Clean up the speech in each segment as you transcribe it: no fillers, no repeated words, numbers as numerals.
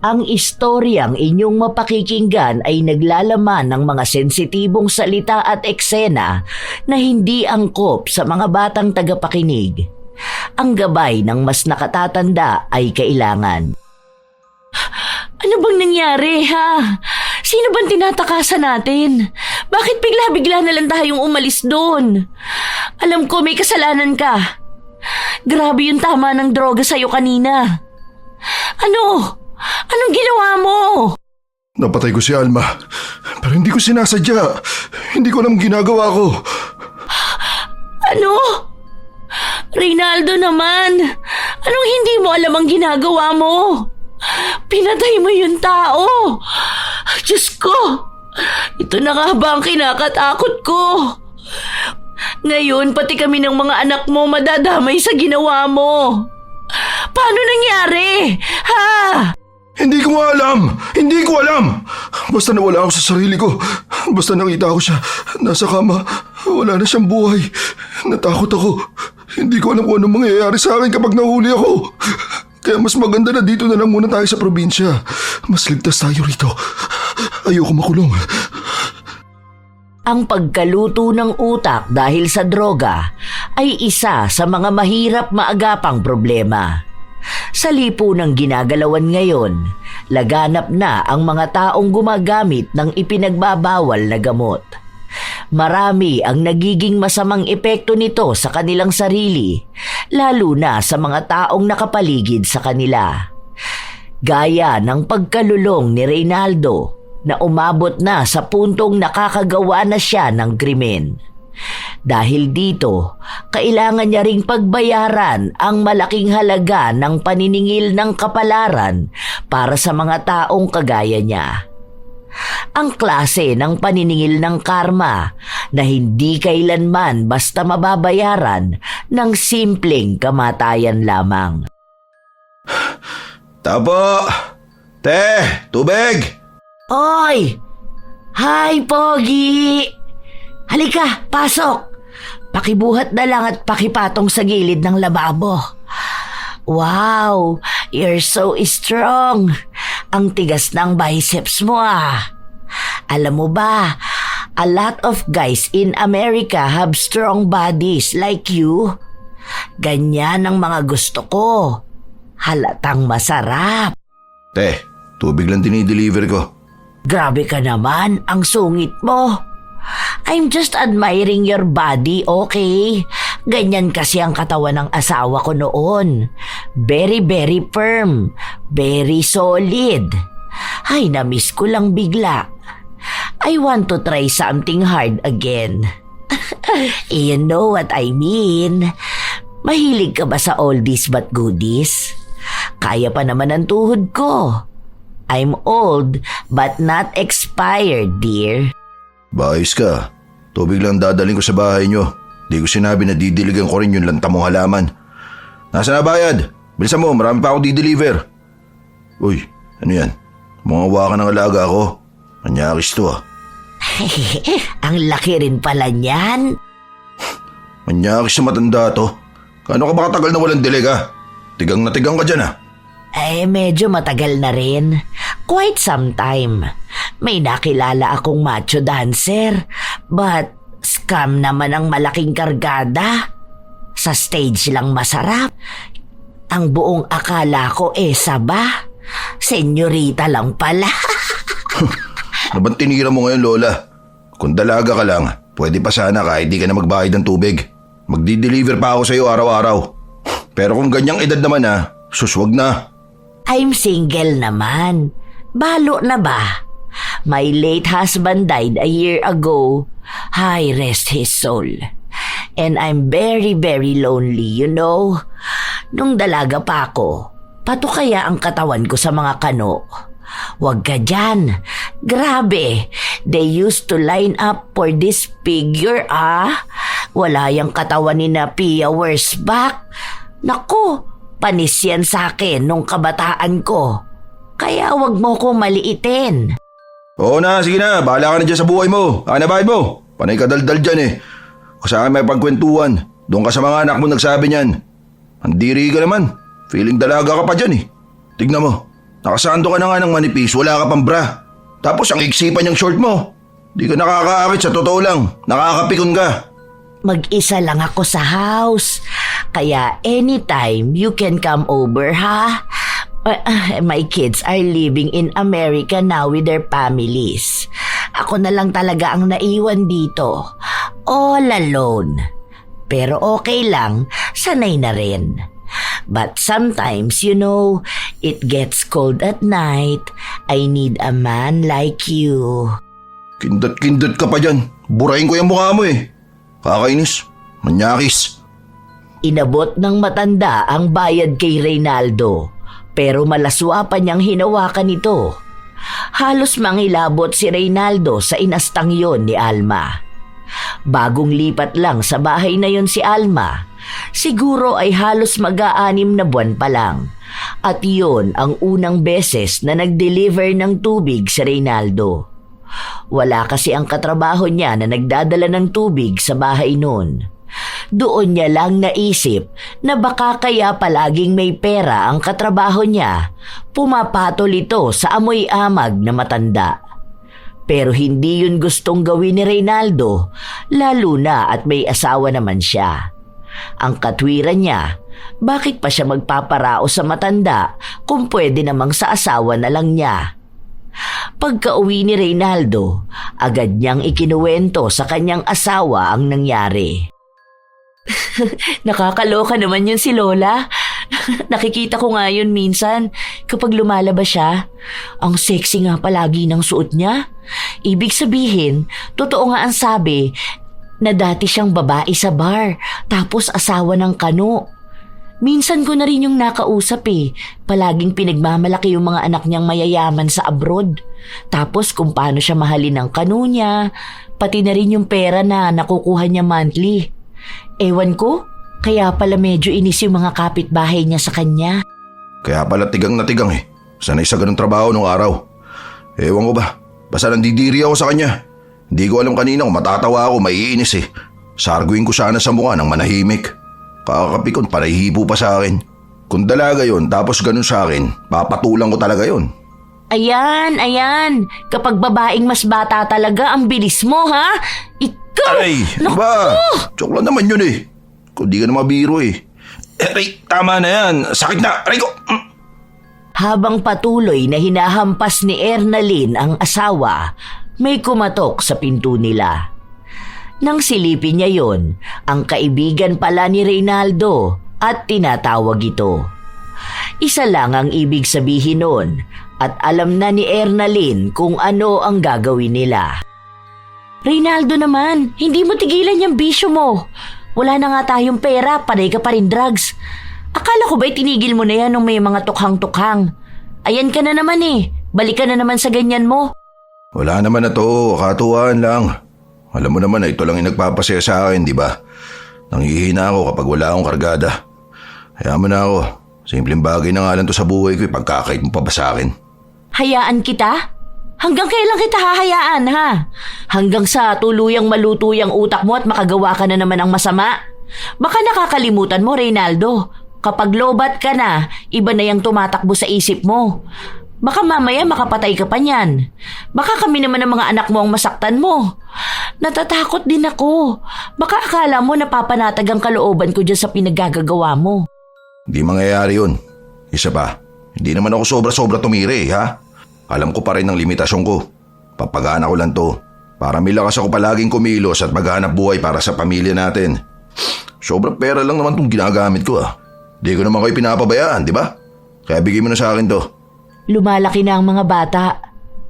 Ang istoryang inyong mapakikinggan ay naglalaman ng mga sensitibong salita at eksena na hindi angkop sa mga batang tagapakinig. Ang gabay ng mas nakatatanda ay kailangan. Ano bang nangyari, ha? Sino bang tinatakasan natin? Bakit bigla-bigla na lang tayong umalis doon? Alam ko may kasalanan ka. Grabe yung tama ng droga sa'yo kanina. Ano? Anong ginawa mo? Napatay ko si Alma, pero hindi ko sinasadya. Hindi ko alam ginagawa ko. Ano? Reynaldo naman, anong hindi mo alam ang ginagawa mo? Pinatay mo yung tao. Diyos ko, ito na nga ba ang kinakatakot ko? Ngayon, pati kami ng mga anak mo madadamay sa ginawa mo. Paano nangyari? Ha? Hindi ko nga alam! Hindi ko alam! Basta nawala ako sa sarili ko. Basta nakita ko siya. Nasa kama. Wala na siyang buhay. Natakot ako. Hindi ko alam kung anong mangyayari sa akin kapag nahuli ako. Kaya mas maganda na dito na lang muna tayo sa probinsya. Mas ligtas tayo rito. Ayoko makulong. Ang pagkaluto ng utak dahil sa droga ay isa sa mga mahirap maagapang problema. Sa lipunang ginagalawan ngayon, laganap na ang mga taong gumagamit ng ipinagbabawal na gamot. Marami ang nagiging masamang epekto nito sa kanilang sarili, lalo na sa mga taong nakapaligid sa kanila. Gaya ng pagkalulong ni Reynaldo na umabot na sa puntong nakakagawa na siya ng krimen. Dahil dito, kailangan niya ring pagbayaran ang malaking halaga ng paniningil ng kapalaran para sa mga taong kagaya niya. Ang klase ng paniningil ng karma na hindi kailanman basta mababayaran ng simpleng kamatayan lamang. Tapo! Te! Tubig! Oy! Hi, Pogi! Halika, pasok! Pakibuhat na lang at pakipatong sa gilid ng lababo. Wow, you're so strong. Ang tigas ng biceps mo ah. Alam mo ba, a lot of guys in America have strong bodies like you. Ganyan ang mga gusto ko. Halatang masarap. Te, tubig lang dinideliver ko. Grabe ka naman, ang sungit mo. I'm just admiring your body, okay? Ganyan kasi ang katawan ng asawa ko noon. Very, very firm. Very solid. Ay, na-miss ko lang bigla. I want to try something hard again. You know what I mean? Mahilig ka ba sa oldies but goodies? Kaya pa naman ang tuhod ko. I'm old but not expired, dear. Bayos ka. Tubig lang dadaling ko sa bahay nyo. Di ko sinabi na didiligan ko rin yung lanta mong halaman. Nasaan na bayad? Bilisan mo, marami pa akong dideliver. Uy, ano yan? Mga ka ng alaga ko. Manyakis to ah. Ang laki rin pala niyan. Manyakis na matanda to. Kano ka ba katagal na walang dilig Tigang na tigang ka dyan ah. Medyo matagal na rin. Quite some time. May nakilala akong macho dancer, but scam naman ang malaking kargada. Sa stage lang masarap. Ang buong akala ko saba. Senyorita lang pala. Ano bang tinira mo ngayon, Lola? Kung dalaga ka lang, pwede pa sana kahit di ka na magbayad ng tubig. Magdi-deliver pa ako sa'yo araw-araw. Pero kung ganyang edad naman suswag na. I'm single naman. Balo na ba? My late husband died a year ago. Hi, rest his soul. And I'm very, very lonely, you know. Nung dalaga pa ako, pato kaya ang katawan ko sa mga kano. Wag ka dyan. Grabe, they used to line up for this figure Wala yung katawan ni na Pia Wurzbach. Naku, panis yan sa akin nung kabataan ko. Kaya wag mo ko maliitin. Oo na, sige na. Bahala ka na dyan sa buhay mo. Na bayad mo. Panay ka daldal dyan O sa akin may pagkwentuhan. Doon ka sa mga anak mo nagsabi niyan. Andiri ka naman. Feeling dalaga ka pa dyan Tignan mo. Nakasando ka na nga ng manipis, wala ka pang bra. Tapos ang iksipan yung short mo. Di ka nakakaakit sa totoo lang. Nakakapikon ka. Mag-isa lang ako sa house. Kaya anytime you can come over, ha? My kids are living in America now with their families. Ako na lang talaga ang naiwan dito. All alone. Pero okay lang, sanay na rin. But sometimes, it gets cold at night. I need a man like you. Kindat-kindat ka pa dyan. Burahin ko yung mukha mo eh. Kakainis. Manyakis. Inabot ng matanda ang bayad kay Reynaldo, pero malaswa pa niyang hinawakan ito. Halos mangilabot si Reynaldo sa inastang yon ni Alma. Bagong lipat lang sa bahay na yon si Alma. Siguro ay halos mag-aanim na buwan pa lang. At yon ang unang beses na nag-deliver ng tubig si Reynaldo. Wala kasi ang katrabaho niya na nagdadala ng tubig sa bahay noon. Doon niya lang naisip na baka kaya palaging may pera ang katrabaho niya, pumapatol ito sa amoy amag na matanda. Pero hindi yun gustong gawin ni Reynaldo, lalo na at may asawa naman siya. Ang katwiran niya, bakit pa siya magpaparao sa matanda kung pwede namang sa asawa na lang niya? Pagka-uwi ni Reynaldo, agad niyang ikinuwento sa kanyang asawa ang nangyari. Nakakaloka naman yun si Lola. Nakikita ko nga yun minsan kapag lumalabas siya. Ang sexy nga palagi ng suot niya. Ibig sabihin, totoo nga ang sabi na dati siyang babae sa bar tapos asawa ng kano. Minsan ko na rin yung nakausap eh. Palaging pinagmamalaki yung mga anak niyang mayayaman sa abroad. Tapos kung paano siya mahalin ng kano niya, pati na rin yung pera na nakukuha niya monthly. Ewan ko, kaya pala medyo inis yung mga kapitbahay niya sa kanya. Kaya pala tigang na tigang eh. Sanay sa ganung trabaho nung araw. Ewan ko ba, basta nandidiri ako sa kanya. Hindi ko alam kanina kung matatawa ako, maiinis eh. Sarguin ko sana sa mukha ng manahimik. Kakapikon, panahihipo pa sa akin. Kung dalaga yon tapos ganun sa akin, papatulang ko talaga yon. Ayan. Kapag babaeng mas bata talaga, ang bilis mo, ha? Ikaw! Aray, ba? Joke lang naman yun eh. Kung di ka na mabiro eh. Aray, tama na yan. Sakit na. Aray ko. Habang patuloy na hinahampas ni Ernalyn ang asawa, may kumatok sa pinto nila. Nang silipin niya yon, ang kaibigan pala ni Reynaldo at tinatawag ito. Isa lang ang ibig sabihin nun at alam na ni Ernalyn kung ano ang gagawin nila. Reynaldo naman, hindi mo tigilan yung bisyo mo. Wala na nga tayong pera, panay ka pa rin drugs. Akala ko ba'y tinigil mo na yan nung may mga tukhang-tukhang? Ayan ka na naman eh, balik ka na naman sa ganyan mo. Wala naman na to, katuwaan lang. Alam mo naman na ito lang yung nagpapasaya sa akin, di ba? Nanghihina ako kapag wala akong kargada. Hayaan mo na ako. Simpleng bagay na nga lang to sa buhay ko, pagkakait mo pa ba sa akin? Hayaan kita? Hanggang kailan kita hahayaan, ha? Hanggang sa tuluyang maluto yung utak mo at makagawa ka na naman ng masama? Baka nakakalimutan mo, Reynaldo. Kapag lobat ka na, iba na yung tumatakbo sa isip mo. Baka mamaya makapatay ka pa niyan. Baka kami naman ng mga anak mo ang masaktan mo. Natatakot din ako. Baka akala mo napapanatag ang kalooban ko dyan sa pinaggagawa mo. Hindi mangyayari yun. Isa pa, hindi naman ako sobra-sobra tumiri, ha? Alam ko pa rin ang limitasyon ko. Papagana ko lang to. Para may lakas ako palaging kumilos at maghanap buhay para sa pamilya natin. Sobrang pera lang naman itong ginagamit ko, ah. Di ko naman kayo pinapabayaan, di ba? Kaya bigay mo na sa akin to. Lumalaki na ang mga bata.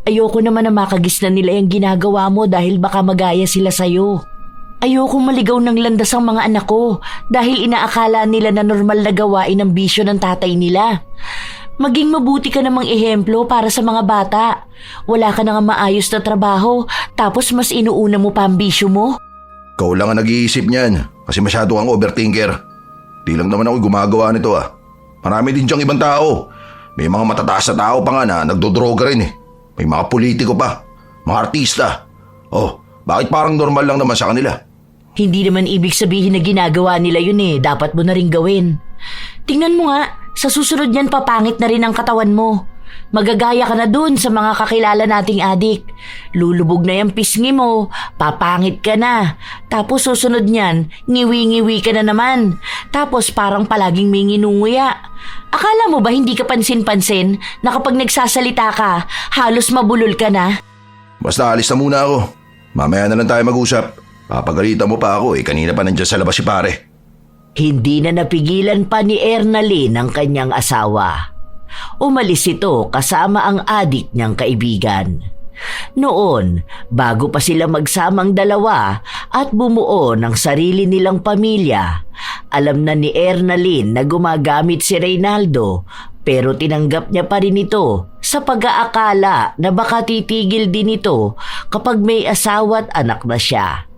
Ayoko naman na makagisnan nila yung ginagawa mo dahil baka magaya sila sa'yo. Ayoko maligaw ng landas ang mga anak ko dahil inaakala nila na normal na gawain ang bisyo ng tatay nila. Maging mabuti ka namang ehemplo para sa mga bata. Wala ka na nga maayos na trabaho tapos mas inuuna mo pa ang bisyo mo. Ikaw lang ang nag-iisip niyan kasi masyado kang overthinker. Di lang naman ako gumagawa nito, ah. Marami din diyang ibang tao. May mga matataas na tao pa nga na nagdodroga rin eh. May mga politiko pa, mga artista. Oh, bakit parang normal lang naman sa kanila? Hindi naman ibig sabihin na ginagawa nila yun eh. Dapat mo na rin gawin. Tingnan mo nga, sa susunod niyan papangit na rin ang katawan mo. Magagaya ka na dun sa mga kakilala nating adik. Lulubog na yung pisngi mo, papangit ka na. Tapos susunod niyan, ngiwi-ngiwi ka na naman. Tapos parang palaging may nginunguya. Akala mo ba hindi ka pansin-pansin na kapag nagsasalita ka, halos mabulol ka na? Basta alis na muna ako. Mamaya na lang tayo mag-usap. Papagalitan mo pa ako kanina pa nandiyan sa labas si pare. Hindi na napigilan pa ni Ernalyn ang kanyang asawa. Umalis ito kasama ang adik niyang kaibigan. Noon, bago pa sila magsamang dalawa at bumuo ng sarili nilang pamilya, alam na ni Ernalyn na gumagamit si Reynaldo pero tinanggap niya pa rin ito sa pag-aakala na baka titigil din ito kapag may asawa at anak na siya.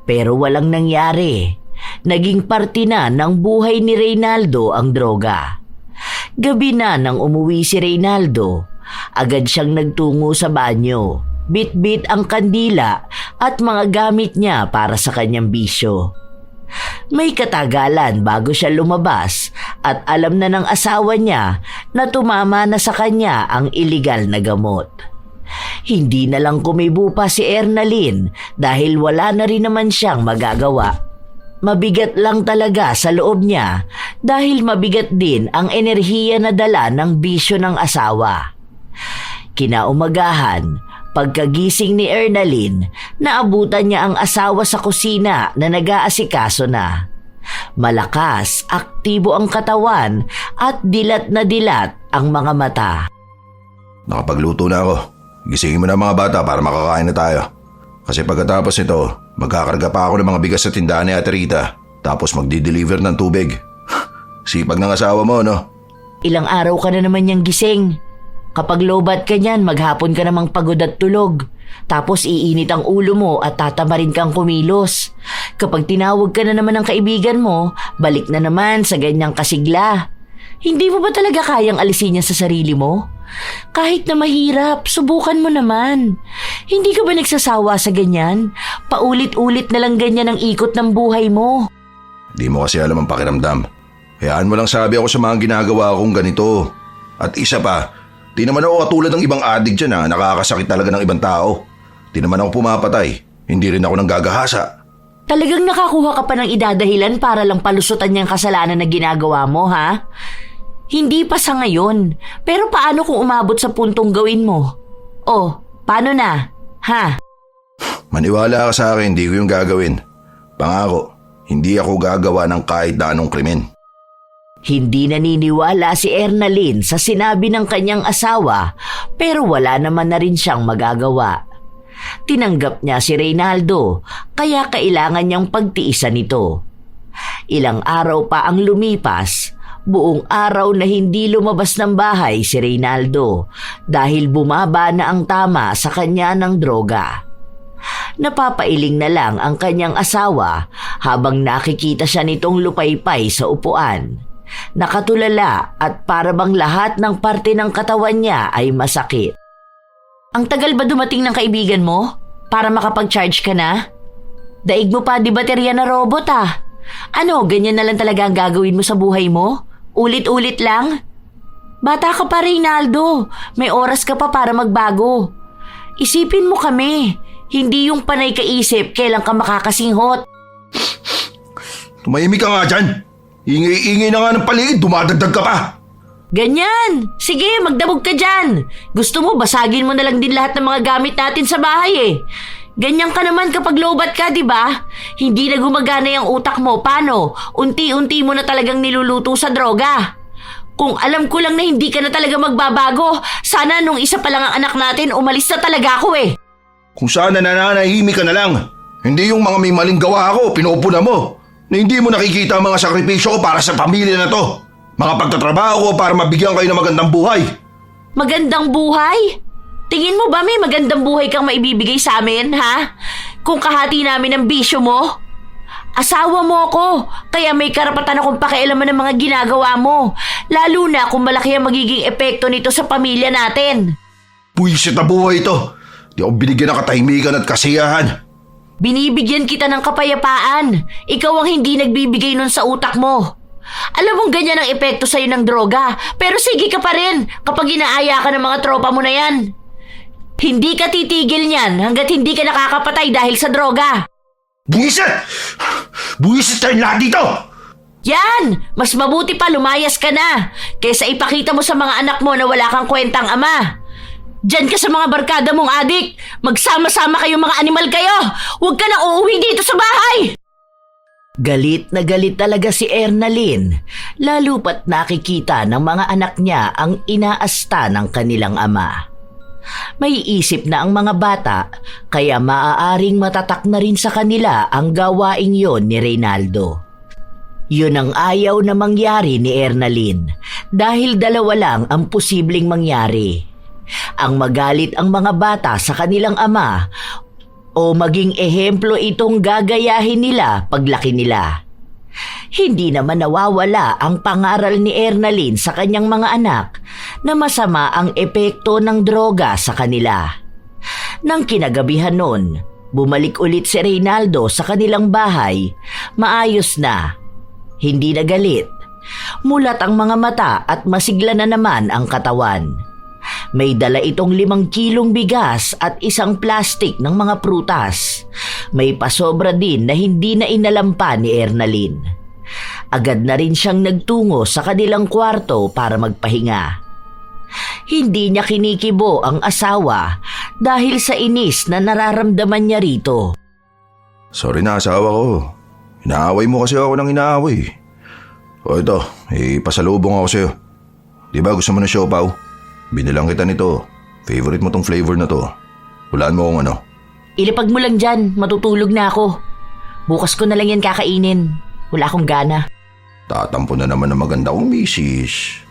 Pero walang nangyari. Naging parte na ng buhay ni Reynaldo ang droga. Gabi na nang umuwi si Reynaldo, agad siyang nagtungo sa banyo, bit-bit ang kandila at mga gamit niya para sa kanyang bisyo. May katagalan bago siya lumabas at alam na ng asawa niya na tumama na sa kanya ang iligal na gamot. Hindi na lang kumibo pa si Ernalyn dahil wala na rin naman siyang magagawa. Mabigat lang talaga sa loob niya dahil mabigat din ang enerhiya na dala ng bisyo ng asawa. Kinaumagahan, pagkagising ni Ernalyn, naabutan niya ang asawa sa kusina na nag-aasikaso na. Malakas, aktibo ang katawan at dilat na dilat ang mga mata. Nakapagluto na ako. Gisingin mo na mga bata para makakain na tayo. Kasi pagkatapos nito, magkakarga pa ako ng mga bigas sa tindahan ni Ate Rita. Tapos magdi-deliver ng tubig. Sipag ng asawa mo, no? Ilang araw ka na naman niyang gising. Kapag lobat ka niyan, maghapon ka namang pagod at tulog. Tapos iinit ang ulo mo at tatamarin kang kumilos. Kapag tinawag ka na naman ng kaibigan mo, balik na naman sa ganyang kasigla. Hindi mo ba talaga kayang alisin yan sa sarili mo? Kahit na mahirap, subukan mo naman. Hindi ka ba nagsasawa sa ganyan? Paulit-ulit na lang ganyan ang ikot ng buhay mo. Di mo kasi alam ang pakiramdam. Hayaan mo lang sabi ako sa mga ginagawa kong ganito. At isa pa, di naman ako katulad ng ibang addict dyan na nakakasakit talaga ng ibang tao. Di naman ako pumapatay. Hindi rin ako nanggagahasa. Talagang nakakuha ka pa ng idadahilan para lang palusutan niyang kasalanan na ginagawa mo, ha? Hindi pa sa ngayon. Pero paano kung umabot sa puntong gawin mo? Oh, paano na? Ha? Maniwala ka sa akin, hindi ko yung gagawin. Pangako, hindi ako gagawa ng kahit na anong krimen. Hindi naniniwala si Ernalyn sa sinabi ng kanyang asawa pero wala naman na rin siyang magagawa. Tinanggap niya si Reynaldo kaya kailangan niyang pagtiisan ito. Ilang araw pa ang lumipas, buong araw na hindi lumabas ng bahay si Reynaldo dahil bumaba na ang tama sa kanya ng droga. Napapailing na lang ang kanyang asawa habang nakikita siya nitong lupaypay sa upuan. Nakatulala at para bang lahat ng parte ng katawan niya ay masakit. Ang tagal ba dumating ng kaibigan mo? Para makapag-charge ka na? Daig mo pa di baterya na robot ah. Ano, ganyan na lang talaga ang gagawin mo sa buhay mo? Ulit-ulit lang? Bata ka pa, Reynaldo. May oras ka pa para magbago. Isipin mo kami. Hindi yung panay kaisip kailan ka makakasinghot. Tumahimik ka nga dyan. Ingay-ingay na nga ng paligid, dumadagdag ka pa. Ganyan! Sige, magdabog ka dyan. Gusto mo, basagin mo na lang din lahat ng mga gamit natin sa bahay eh. Ganyan ka naman kapag lowbat ka, di ba? Hindi na gumagana yung utak mo. Paano? Unti-unti mo na talagang niluluto sa droga. Kung alam ko lang na hindi ka na talaga magbabago, sana nung isa pa lang ang anak natin, umalis na talaga ako eh. Kung sana nananahimik ka na lang. Hindi yung mga may maling gawa ako, pinupuna mo. Na hindi mo nakikita ang mga sakripisyo ko para sa pamilya na to. Mga pagtatrabaho ko para mabigyan kayo ng magandang buhay. Magandang buhay? Tingin mo ba may magandang buhay kang maibibigay sa amin, ha? Kung kahati namin ang bisyo mo? Asawa mo ako, kaya may karapatan akong pakialaman ng mga ginagawa mo. Lalo na kung malaki ang magiging epekto nito sa pamilya natin. Buwisit na buhay ito. Di ako binigyan ng katahimikan at kasiyahan. Binibigyan kita ng kapayapaan. Ikaw ang hindi nagbibigay nun sa utak mo. Alam mong ganyan ang epekto sa'yo ng droga, pero sige ka pa rin kapag inaaya ka ng mga tropa mo na yan. Hindi ka titigil niyan hanggat hindi ka nakakapatay dahil sa droga. Buwisit! Buwisit tayong lahat dito! Yan! Mas mabuti pa lumayas ka na kaysa ipakita mo sa mga anak mo na wala kang kwentang ama. Diyan ka sa mga barkada mong adik. Magsama-sama kayong mga animal kayo. Huwag ka na uuwi dito sa bahay. Galit na galit talaga si Ernalyn, lalo pat nakikita ng mga anak niya ang inaasta ng kanilang ama. May isip na ang mga bata, kaya maaaring matatak na rin sa kanila ang gawaing yon ni Reynaldo. Yun ang ayaw na mangyari ni Ernalyn dahil dalawa lang ang posibleng mangyari. Ang magalit ang mga bata sa kanilang ama o maging ehemplo itong gagayahin nila paglaki nila. Hindi naman nawawala ang pangaral ni Ernalyn sa kanyang mga anak na masama ang epekto ng droga sa kanila. Nang kinagabihan nun, bumalik ulit si Reynaldo sa kanilang bahay, maayos na. Hindi na galit. Mulat ang mga mata at masigla na naman ang katawan. May dala itong 5 kilong bigas at isang plastik ng mga prutas. May pasobra din na hindi na inalampa ni Ernalyn. Agad na rin siyang nagtungo sa kanilang kwarto para magpahinga. Hindi niya kinikibo ang asawa dahil sa inis na nararamdaman niya rito. Sorry na, asawa ko. Inaaway mo kasi ako ng inaaway. O ito, pasalubong ako sa'yo. Di ba gusto mo ng siopaw? Binilang kita nito. Favorite mo tong flavor na to. Hulaan mo kung ano. Ilipag mo lang dyan, matutulog na ako. Bukas ko na lang yan kakainin. Wala akong gana. Tatampo na naman ng maganda kong misis.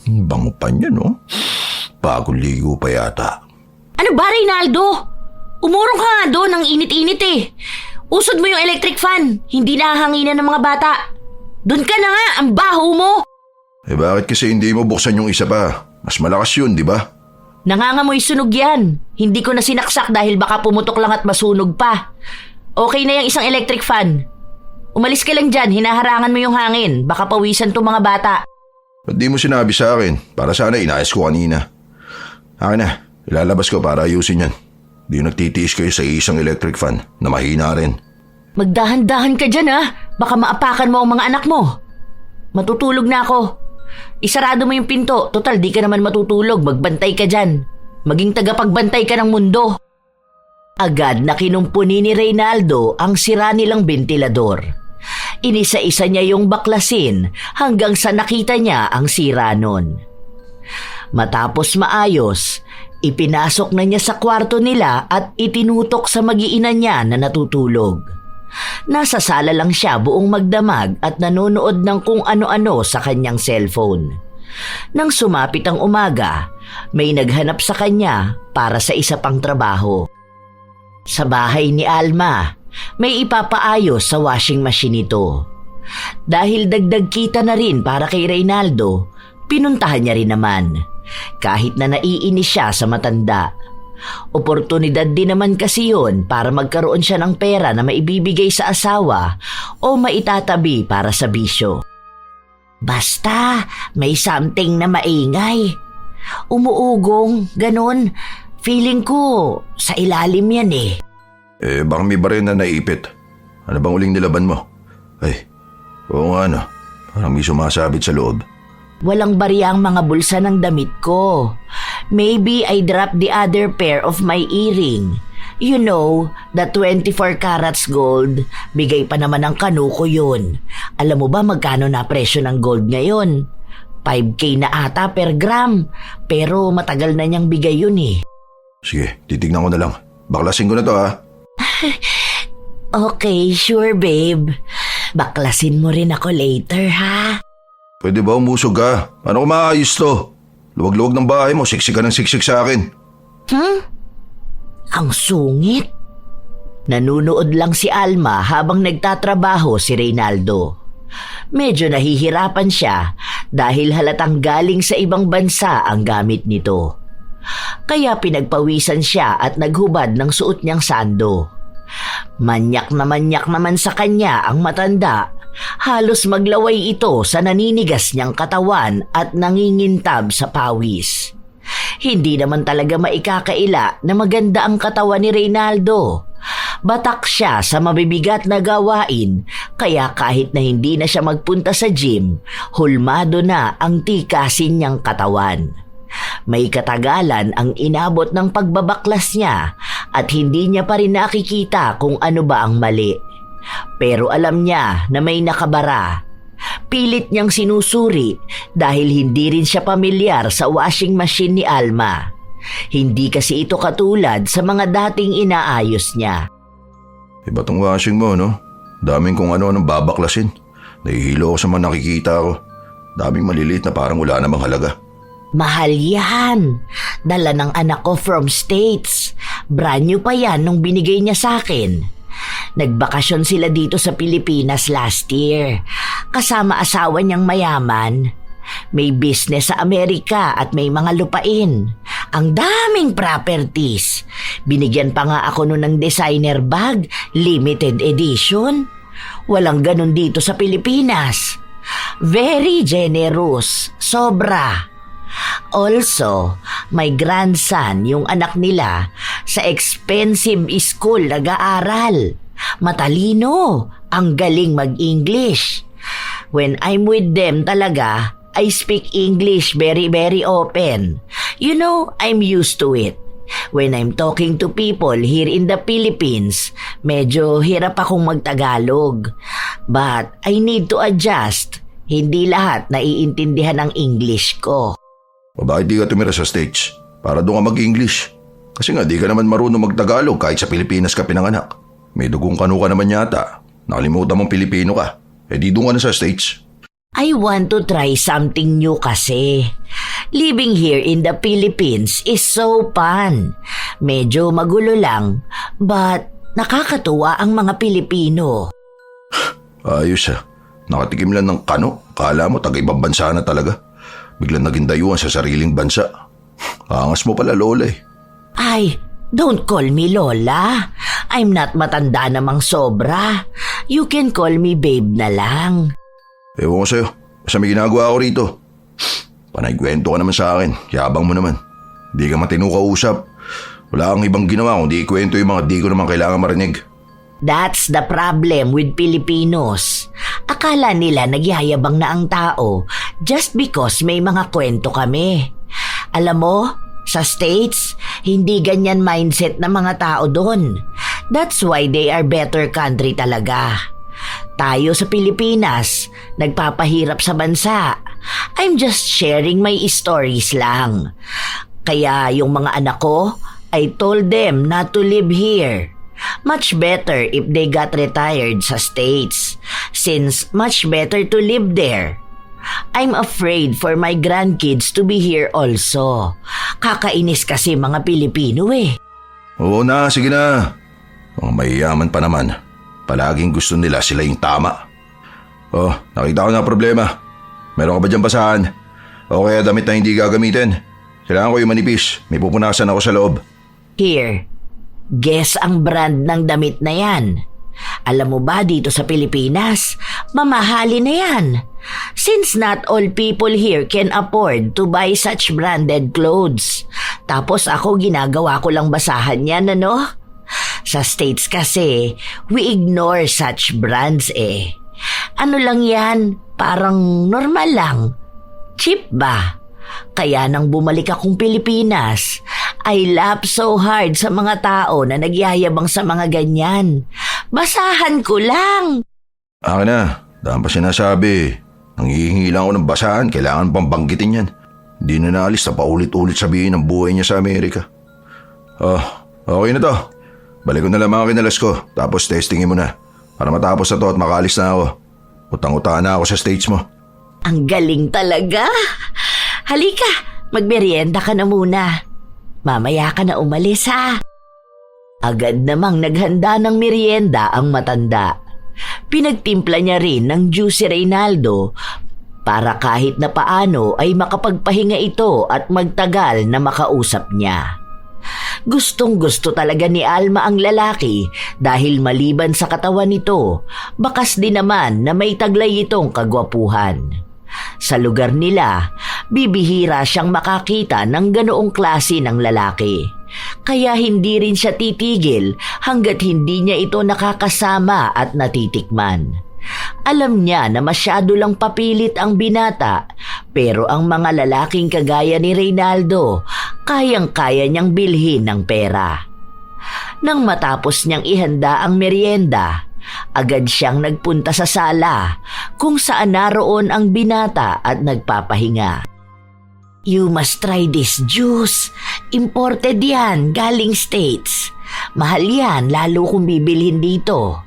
Bango pa niya, no? Bagong ligo pa yata. Ano ba, Reynaldo? Umurong ka nga doon, ang init-init eh. Usod mo yung electric fan, hindi nahahanginan ng mga bata. Doon ka na nga, ang baho mo. Bakit kasi hindi mo buksan yung isa pa? Mas malakas yun, di ba? Nangangamoy sunog yan. Hindi ko na sinaksak dahil baka pumutok lang at masunog pa. Okay na yung isang electric fan. Umalis ka lang dyan, hinaharangan mo yung hangin. Baka pawisan to mga bata. Ba't di mo sinabi sa akin? Para sana inayos ko kanina. Akin na, ilalabas ko para ayusin yan. Di nagtitiis kayo sa isang electric fan na mahina rin. Magdahan-dahan ka dyan ha. Baka maapakan mo ang mga anak mo. Matutulog na ako. Isarado mo yung pinto. Total, di ka naman matutulog. Magbantay ka dyan. Maging tagapagbantay ka ng mundo. Agad na kinumpuni ni Reynaldo ang sira nilang bentilador. Inisa-isa niya yung baklasin hanggang sa nakita niya ang sira nun. Matapos maayos, ipinasok na niya sa kwarto nila at itinutok sa mag-iina niya na natutulog. Nasa sala lang siya buong magdamag at nanonood ng kung ano-ano sa kanyang cellphone. Nang sumapit ang umaga, may naghanap sa kanya para sa isa pang trabaho. Sa bahay ni Alma, may ipapaayos sa washing machine ito. Dahil dagdag kita na rin para kay Reynaldo, pinuntahan niya rin naman. Kahit na naiinis siya sa matanda. Oportunidad din naman kasi yun para magkaroon siya ng pera na maibibigay sa asawa o maitatabi para sa bisyo. Basta may something na maingay. Umuugong, ganun. Feeling ko sa ilalim yan eh. Baka may baril na naipit. Ano bang uling nilaban mo? Oo nga no. Parang may sumasabit sa loob. Walang barya ang mga bulsa ng damit ko. Maybe I dropped the other pair of my earring. You know, the 24 carats gold. Bigay pa naman ng kanu ko yun. Alam mo ba magkano na presyo ng gold ngayon? 5K na ata per gram. Pero matagal na niyang bigay yun eh. Sige, titignan ko na lang. Baklasin ko na to ha. Okay, sure babe. Baklasin mo rin ako later ha. Pwede ba umusog ka? Paano ko maayos to? Luwag-luwag ng bahay mo, siksik ka ng siksik sa akin. Ang sungit. Nanunood lang si Alma habang nagtatrabaho si Reynaldo. Medyo nahihirapan siya dahil halatang galing sa ibang bansa ang gamit nito. Kaya pinagpawisan siya at naghubad ng suot niyang sando. Manyak naman sa kanya ang matanda Halos maglaway ito sa naninigas niyang katawan at nangingintab sa pawis. Hindi naman talaga maikakaila na maganda ang katawan ni Reynaldo. Batak siya sa mabibigat na gawain, kaya kahit na hindi na siya magpunta sa gym, hulmado na ang tikasin niyang katawan. May katagalan ang inabot ng pagbabaklas niya at hindi niya pa rin nakikita kung ano ba ang mali. Pero alam niya na may nakabara. Pilit niyang sinusuri dahil hindi rin siya pamilyar sa washing machine ni Alma. Hindi kasi ito katulad sa mga dating inaayos niya. Iba tong washing mo, no? Daming kung ano-anong babaklasin. Nahihilo ako sa mga nakikita ko. Daming maliliit na parang wala namang halaga. Mahal yan. Dala ng anak ko from States. Brand new pa yan nung binigay niya sa akin. Nagbakasyon sila dito sa Pilipinas last year. Kasama asawa niyang mayaman. May business sa Amerika at may mga lupain. Ang daming properties. Binigyan pa nga ako nun ng designer bag, limited edition. Walang ganun dito sa Pilipinas. Very generous, sobra. Also, my grandson, yung anak nila, sa expensive school nag-aaral. Matalino, ang galing mag-English. When I'm with them talaga, I speak English very open. You know, I'm used to it. When I'm talking to people here in the Philippines, medyo hirap akong magtagalog. But I need to adjust. Hindi lahat naiintindihan ang English ko. O bakit di ka tumira sa States? Para doon ka mag-English. Kasi nga di ka naman marunong magtagalog kahit sa Pilipinas ka pinanganak. May dugong kanu ka naman yata. Nakalimutan mong Pilipino ka. Eh di doon ka na sa States. I want to try something new kasi. Living here in the Philippines is so fun. Medyo magulo lang, but nakakatuwa ang mga Pilipino. Ayos ah. Nakatikim lang ng kano. Kala mo taga-ibang bansa na talaga. Biglang naging dayuhan sa sariling bansa. Angas mo pala, Lola eh. Ay, don't call me Lola. I'm not matanda namang sobra. You can call me babe na lang. Ewan ko sa'yo. Basta may ginagawa ako rito. Panay-kwento ka naman sa akin. Yabang mo naman. Di ka matino kausap. Wala kang ibang ginawa kundi ikwento yung mga di ko naman kailangan marinig. That's the problem with Filipinos. Akala nila nagyayabang na ang tao just because may mga kwento kami. Alam mo, sa States, hindi ganyan mindset ng mga tao doon. That's why they are better country talaga. Tayo sa Pilipinas, nagpapahirap sa bansa. I'm just sharing my stories lang. Kaya yung mga anak ko, I told them not to live here. Much better if they got retired sa States, since much better to live there. I'm afraid for my grandkids to be here also. Kakainis kasi mga Pilipino eh. Oo na, sige na. Mga mayayaman pa naman. Palaging gusto nila sila yung tama. Oh, nakita ko na problema. Meron ka ba dyan basahan? O kaya damit na hindi gagamitin? Kailangan ko yung manipis. May pupunasan ako sa loob. Here, guess ang brand ng damit na yan. Alam mo ba dito sa Pilipinas, mamahali na yan. Since not all people here can afford to buy such branded clothes. Tapos ako ginagawa ko lang basahan yan, ano? Sa States kasi, we ignore such brands eh. Ano lang yan, parang normal lang. Cheap ba? Kaya nang bumalik akong Pilipinas, I laugh so hard sa mga tao na nagyayabang sa mga ganyan. Basahan ko lang. Akin na, daan pa sinasabi. Nanghihingi lang ako ng basahan, kailangan pang banggitin yan. Hindi na naalis na paulit-ulit sabihin ang buhay niya sa Amerika. Oh, okay na to. Balik ko na lang mga kinalas ko, tapos testingin mo na. Para matapos na to at makaalis na ako. Utang-utahan na ako sa States mo. Ang galing talaga. Halika, magmerienda ka na muna. Mamaya ka na umalis ha. Agad namang naghanda ng merienda ang matanda. Pinagtimpla niya rin ng juice si Reynaldo para kahit na paano ay makapagpahinga ito at magtagal na makausap niya. Gustong-gusto talaga ni Alma ang lalaki dahil maliban sa katawan nito, bakas din naman na may taglay itong kagwapuhan. Sa lugar nila, bibihira siyang makakita ng ganoong klase ng lalaki. Kaya hindi rin siya titigil hanggat hindi niya ito nakakasama at natitikman. Alam niya na masyado lang papilit ang binata, pero ang mga lalaking kagaya ni Reynaldo, kayang-kaya niyang bilhin ng pera. Nang matapos niyang ihanda ang merienda, agad siyang nagpunta sa sala kung saan naroon ang binata at nagpapahinga. "You must try this juice. Imported yan, galing States. Mahal yan lalo kung bibilhin dito.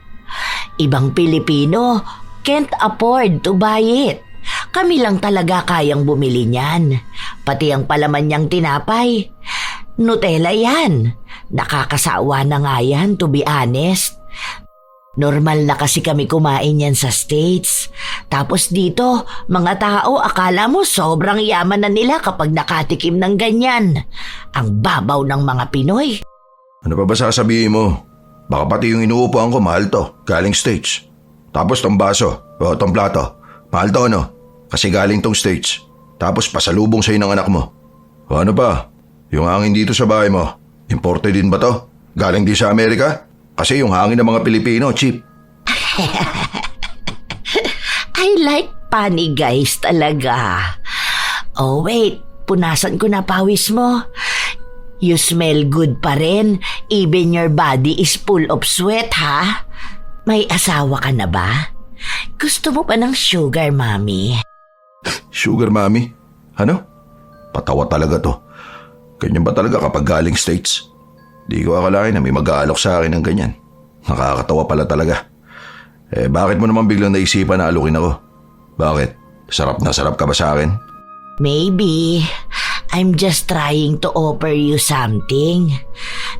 Ibang Pilipino can't afford to buy it. Kami lang talaga kayang bumili niyan. Pati ang palaman niyang tinapay. Nutella yan. Nakakasawa na nga yan, to be honest. Normal na kasi kami kumain yan sa States. Tapos dito, mga tao akala mo sobrang yaman na nila kapag nakatikim ng ganyan. Ang babaw ng mga Pinoy." Ano pa ba sasabihin mo? Baka pati yung inuupuan ko mahal to, galing States. Tapos tong baso, o tong plato, mahal to ano? Kasi galing tong States. Tapos pasalubong sa'yo ng anak mo. O ano pa? Yung hangin dito sa bahay mo, imported din ba to? Galing din sa Amerika? Kasi yung hangin ng mga Pilipino, cheap. I like funny guys talaga. Oh wait, punasan ko na pawis mo. You smell good pa rin, even your body is full of sweat, ha? May asawa ka na ba? Gusto mo pa ng sugar, mami? Sugar mami? Ano? Patawa talaga to. Ganyan ba talaga kapag galing States? Di ko akalain na may mag-aalok sa akin ng ganyan. Nakakatawa pala talaga. Bakit mo naman biglang naisipan na alukin ako? Bakit? Sarap na sarap ka ba sa akin? Maybe. I'm just trying to offer you something.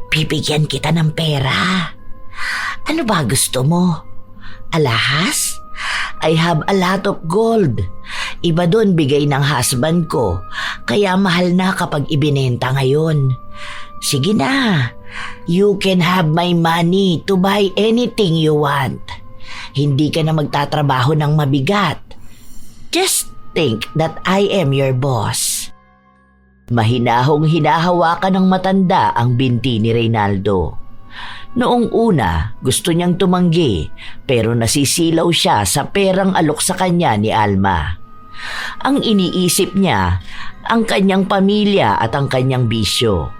Bibigyan kita ng pera. Ano ba gusto mo? Alahas? I have a lot of gold. Iba doon bigay ng husband ko, kaya mahal na kapag ibinenta ngayon. Sige na, you can have my money to buy anything you want. Hindi ka na magtatrabaho ng mabigat. Just think that I am your boss. Mahinahong hinahawakan ng matanda ang binti ni Reynaldo. Noong una, gusto niyang tumanggi pero nasisilaw siya sa perang alok sa kanya ni Alma. Ang iniisip niya, ang kanyang pamilya at ang kanyang bisyo.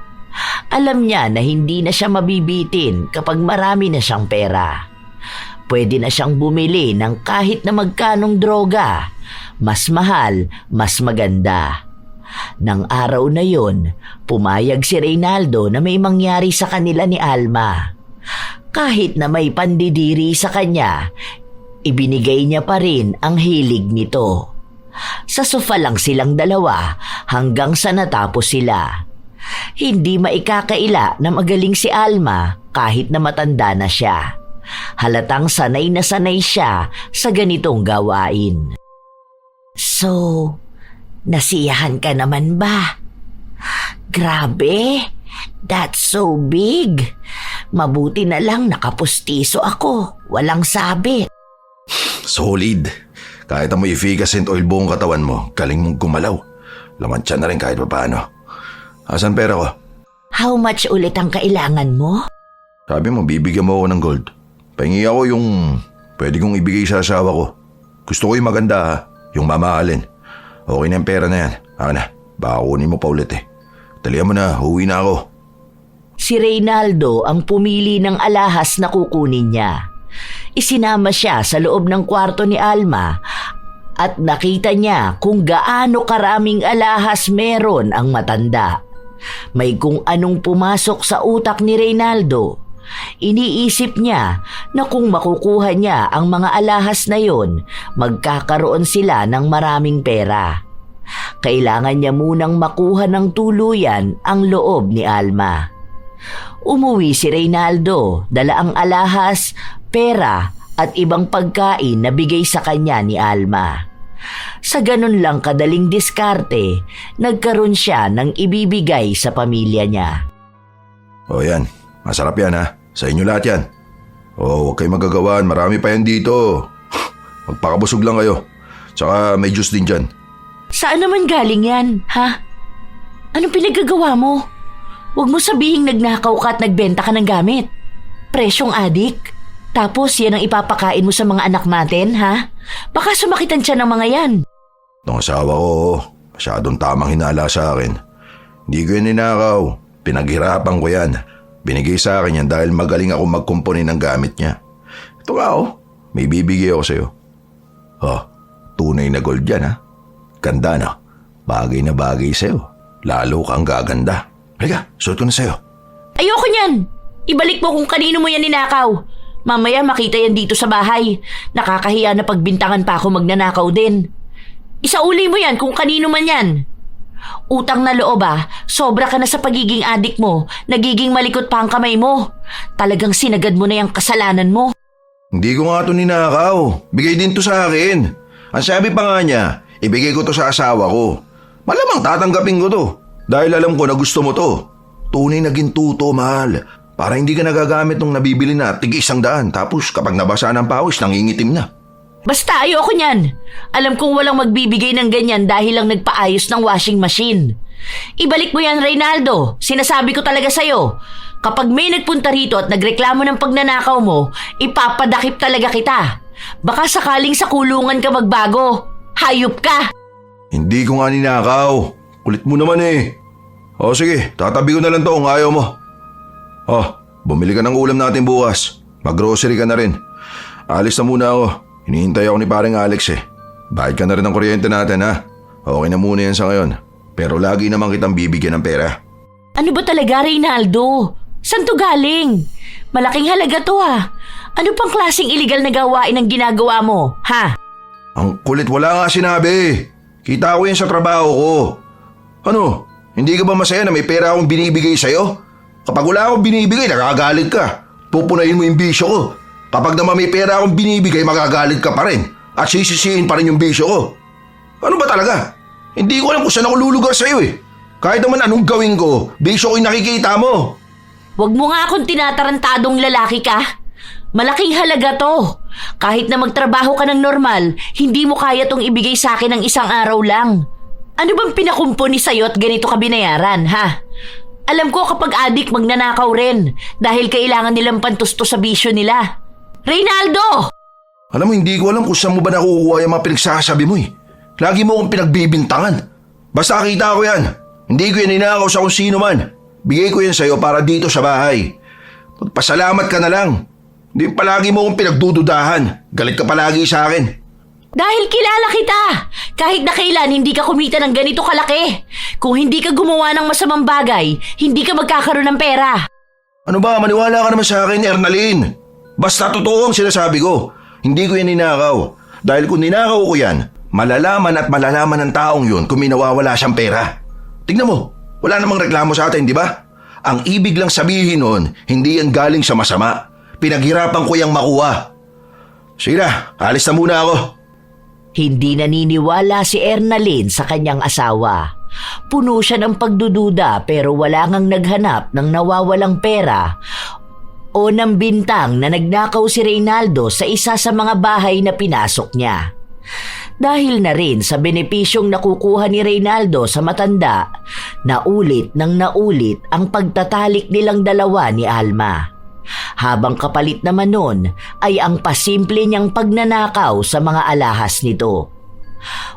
Alam niya na hindi na siya mabibitin kapag marami na siyang pera. Pwede na siyang bumili ng kahit na magkanong droga. Mas mahal, mas maganda. Nang araw na yon, pumayag si Reynaldo na may mangyari sa kanila ni Alma. Kahit na may pandidiri sa kanya, ibinigay niya pa rin ang hilig nito. Sa sofa lang silang dalawa hanggang sa natapos sila. Hindi maikakaila na magaling si Alma kahit na matanda na siya. Halatang sanay na sanay siya sa ganitong gawain. So, nasiyahan ka naman ba? Grabe, that's so big. Mabuti na lang nakapustiso ako, walang sabit. Solid. Kahit amoy efficacent oil buong katawan mo, galing mong gumalaw. Laman tiyan na rin kahit paano. Asan pera ko? How much ulit ang kailangan mo? Sabi mo, bibigyan mo ako ng gold. Pahingi ako yung pwede kong ibigay sa asawa ko. Gusto ko yung maganda ha, yung mamahalin. Okay na yung pera na yan. Ako na, baka kunin mo pa ulit eh. Talihan mo na, uwi na ako. Si Reynaldo ang pumili ng alahas na kukunin niya. Isinama siya sa loob ng kwarto ni Alma at nakita niya kung gaano karaming alahas meron ang matanda. May kung anong pumasok sa utak ni Reynaldo. Iniisip niya na kung makukuha niya ang mga alahas na yon, magkakaroon sila ng maraming pera. Kailangan niya munang makuha ng tuluyan ang loob ni Alma. Umuwi si Reynaldo, dala ang alahas, pera at ibang pagkain na bigay sa kanya ni Alma. Sa ganun lang kadaling diskarte, nagkaroon siya ng ibibigay sa pamilya niya. O yan, masarap yan ha. Sa inyo lahat yan. O, huwag kayong magagawaan, marami pa yan dito. Magpakabusog lang kayo. Tsaka may juice din dyan. Saan naman galing yan, ha? Anong pinagagawa mo? Huwag mo sabihing nagnakaw ka at nagbenta ka ng gamit. Presyong adik. Tapos yan ang ipapakain mo sa mga anak natin, ha? Baka sumakitan siya ng mga yan. Nung asawa ko, masyadong tamang hinala sa akin. Hindi ko yan ninakaw. Pinaghirapan ko yan. Binigay sa akin yan dahil magaling ako magkumpuni ng gamit niya. Ito nga may bibigay ako sa'yo. Tunay na gold yan ha. Ganda na. Bagay na bagay sa'yo. Lalo kang gaganda. Halika, suot ko na sa'yo. Ayoko niyan. Ibalik mo kung kanino mo yan ninakaw. Mamaya makita yan dito sa bahay. Nakakahiya na pagbintangan pa ako magnanakaw din. Isauli mo yan kung kanino man yan. Utang na loob sobra ka na sa pagiging adik mo. Nagiging malikot pa ang kamay mo. Talagang sinagad mo na yung kasalanan mo. Hindi ko nga ito ninakaw. Bigay din to sa akin. Ang sabi pa nga niya, ibigay ko to sa asawa ko. Malamang tatanggapin ko to. Dahil alam ko na gusto mo to. Tunay na ginto to, mahal. Para hindi ka nagagamit nung nabibili na tig-100. Tapos kapag nabasa ng pawis, nangingitim na. Basta ayoko niyan. Alam kong walang magbibigay ng ganyan dahil lang nagpaayos ng washing machine. Ibalik mo yan, Reynaldo. Sinasabi ko talaga sa'yo. Kapag may nagpunta rito at nagreklamo ng pagnanakaw mo, ipapadakip talaga kita. Baka sakaling sa kulungan ka magbago. Hayop ka! Hindi ko nga ninakaw. Kulit mo naman eh. O sige, tatabi ko na lang to kung ayaw mo. Bumili ka ng ulam natin bukas. Mag-grocery ka na rin. Alis na muna ako. Hinihintay ako ni paring Alex eh. Bayad ka na rin ng kuryente natin ha. Okay na muna yan sa ngayon. Pero lagi naman kitang bibigyan ng pera. Ano ba talaga, Reynaldo? Saan to galing? Malaking halaga to Ano pang klaseng iligal na gawain ang ginagawa mo, ha? Ang kulit, wala nga sinabi. Kita ko yan sa trabaho ko. Ano? Hindi ka ba masaya na may pera akong binibigay sa'yo? Kapag wala akong binibigay, nakagalit ka. Pupunayin mo yung bisyo ko. Kapag naman may pera akong binibigay, magagalit ka pa rin. At sisisihin pa rin yung bisyo ko. Ano ba talaga? Hindi ko alam kung saan ako lulugar sa'yo eh. Kahit naman anong gawin ko, bisyo ko yung nakikita mo. Huwag mo nga akong tinatarantadong lalaki ka. Malaking halaga to. Kahit na magtrabaho ka ng normal, hindi mo kaya tong ibigay sa akin ng isang araw lang. Ano bang pinakumpuni sa'yo at ganito ka binayaran, ha? Alam ko kapag adik magnanakaw rin dahil kailangan nilang pantusto sa bisyo nila. Reynaldo! Alam mo, hindi ko alam kung saan mo ba nakukuha yung mga pinagsasabi mo eh. Lagi mo akong pinagbibintangan. Basta kita ko yan. Hindi ko yan ninakaw sa kung sino man. Bigay ko yan sa'yo para dito sa bahay. Magpasalamat ka na lang. Hindi palagi mo akong pinagdududahan. Galit ka palagi sa akin. Dahil kilala kita. Kahit na kailan hindi ka kumita ng ganito kalaki. Kung hindi ka gumawa ng masamang bagay, hindi ka magkakaroon ng pera. Ano ba? Maniwala ka naman sa akin, Ernalyn. Basta totoo ang sinasabi ko. Hindi ko yan ninakaw. Dahil kung ninakaw ko yan, malalaman at malalaman ng taong yun kung may nawawala siyang pera. Tignan mo, wala namang reklamo sa atin, di ba? Ang ibig lang sabihin nun, hindi yan galing sa masama. Pinaghirapan ko yang makuha. Sige na, alis na muna ako. Hindi naniniwala si Ernalyn sa kanyang asawa. Puno siya ng pagdududa pero wala ngang naghanap ng nawawalang pera o ng bintang na nagnakaw si Reynaldo sa isa sa mga bahay na pinasok niya. Dahil na rin sa benepisyong nakukuha ni Reynaldo sa matanda, naulit ng naulit ang pagtatalik nilang dalawa ni Alma. Habang kapalit naman nun ay ang pasimple niyang pagnanakaw sa mga alahas nito.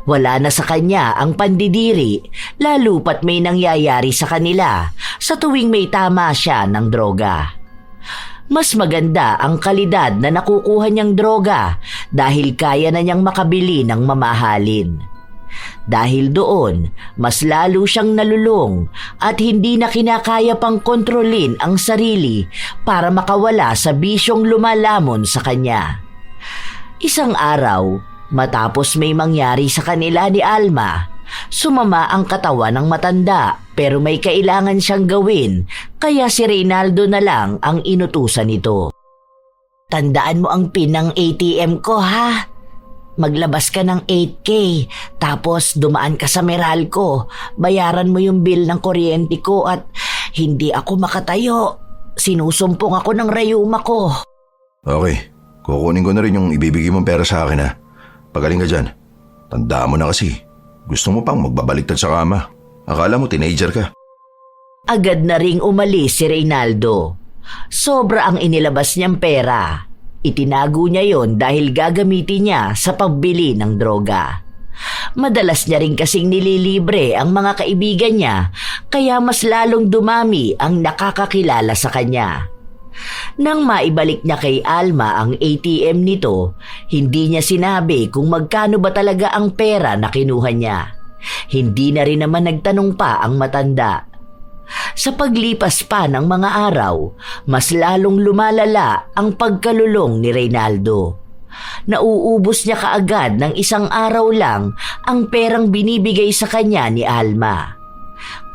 Wala na sa kanya ang pandidiri, lalo pat may nangyayari sa kanila sa tuwing may tama siya ng droga. Mas maganda ang kalidad na nakukuha niyang droga dahil kaya na niyang makabili ng mamahalin. Dahil doon, mas lalo siyang nalulong at hindi na kinakaya pang kontrolin ang sarili para makawala sa bisyong lumalamon sa kanya. Isang araw, matapos may mangyari sa kanila ni Alma, sumama ang katawan ng matanda pero may kailangan siyang gawin kaya si Reynaldo na lang ang inutusan nito. Tandaan mo ang pin ng ATM ko ha. Maglabas ka ng 8K tapos dumaan ka sa Meralco. Bayaran mo yung bill ng kuryente ko at Hindi ako makatayo. Sinusumpong ako ng rayuma ko. Okay, kukunin ko na rin yung ibibigay mong pera sa akin ha. Pagaling ka dyan. Tandaan mo na kasi, gusto mo pang magbabaliktad sa kama. Akala mo teenager ka. Agad na ring umalis si Reynaldo. Sobra ang inilabas niyang pera. Itinago niya yon dahil gagamitin niya sa pagbili ng droga. Madalas niya rin kasing nililibre ang mga kaibigan niya, kaya mas lalong dumami ang nakakakilala sa kanya. Nang maibalik niya kay Alma ang ATM nito, hindi niya sinabi kung magkano ba talaga ang pera na kinuha niya. Hindi na rin naman nagtanong pa ang matanda. Sa paglipas pa ng mga araw, mas lalong lumalala ang pagkalulong ni Reynaldo. Nauubos niya kaagad ng isang araw lang ang perang binibigay sa kanya ni Alma.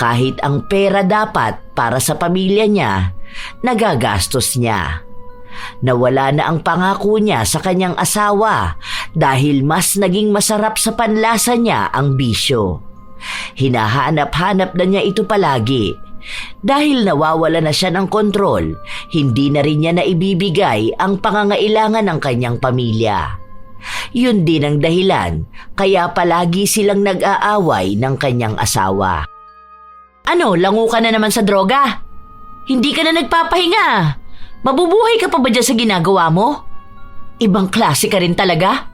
Kahit ang pera dapat para sa pamilya niya, nagagastos niya. Nawala na ang pangako niya sa kanyang asawa dahil mas naging masarap sa panlasa niya ang bisyo. Hinahanap-hanap na niya ito palagi. Dahil nawawala na siya ng kontrol, hindi na rin niya naibibigay ang pangangailangan ng kanyang pamilya. Yun din ang dahilan kaya palagi silang nag-aaway ng kanyang asawa. Ano, lango ka na naman sa droga? Hindi ka na nagpapahinga. Mabubuhay ka pa ba dyan sa ginagawa mo? Ibang klase ka rin talaga.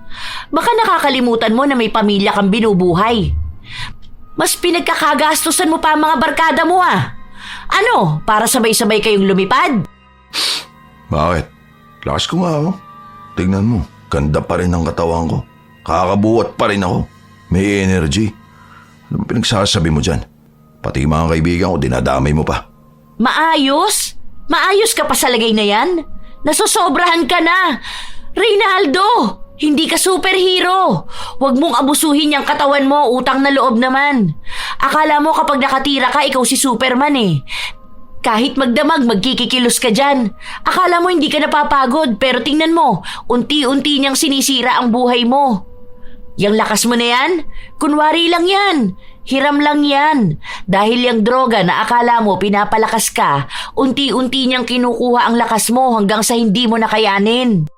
Baka nakakalimutan mo na may pamilya kang binubuhay. Mas pinagkakagastusan mo pa ang mga barkada mo ah. Ano, para sabay-sabay kayong lumipad? Bakit? Lakas ko nga ako. Tignan mo, ganda pa rin ang katawan ko. Kakabuhat pa rin ako. May energy. Ano pinagsasabi mo dyan? Pati mga kaibigan ko, dinadamay mo pa. Maayos? Maayos ka pa sa lagay na yan? Nasosobrahan ka na. Reynaldo, hindi ka superhero. Huwag mong abusuhin yung katawan mo, utang na loob naman. Akala mo kapag nakatira ka, ikaw si Superman eh. Kahit magdamag, magkikikilos ka dyan. Akala mo hindi ka napapagod, pero tingnan mo, unti-unti niyang sinisira ang buhay mo. Yang lakas mo na yan? Kunwari lang yan. Hiram lang yan. Dahil yung droga na akala mo pinapalakas ka, unti-unti niyang kinukuha ang lakas mo hanggang sa hindi mo nakayanin.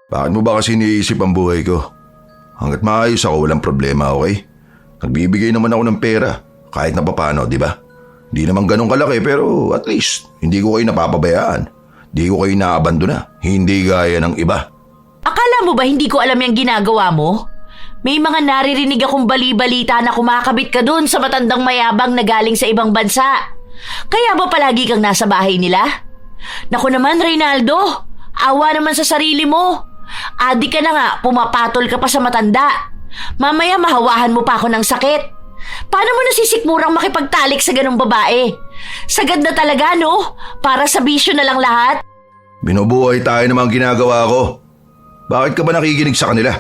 Bakit mo ba kasi iniisip ang buhay ko? Hanggat maayos ako, walang problema, okay? Nagbibigay naman ako ng pera, kahit na papano, di ba? Hindi naman ganun kalaki pero at least hindi ko kayo napapabayaan. Hindi ko kayo naabandona. Hindi gaya ng iba. Akala mo ba hindi ko alam yung ginagawa mo? May mga naririnig akong bali-balita na kumakabit ka dun sa matandang mayabang na galing sa ibang bansa. Kaya ba palagi kang nasa bahay nila? Naku naman, Reynaldo. Awa naman sa sarili mo. Adi ka na nga, pumapatol ka pa sa matanda. Mamaya mahawahan mo pa ako ng sakit. Paano mo nasisikmurang makipagtalik sa ganong babae? Sagad na talaga, no? Para sa bisyo na lang lahat. Binubuhay tayo ng mga ginagawa ko. Bakit ka ba nakikinig sa kanila?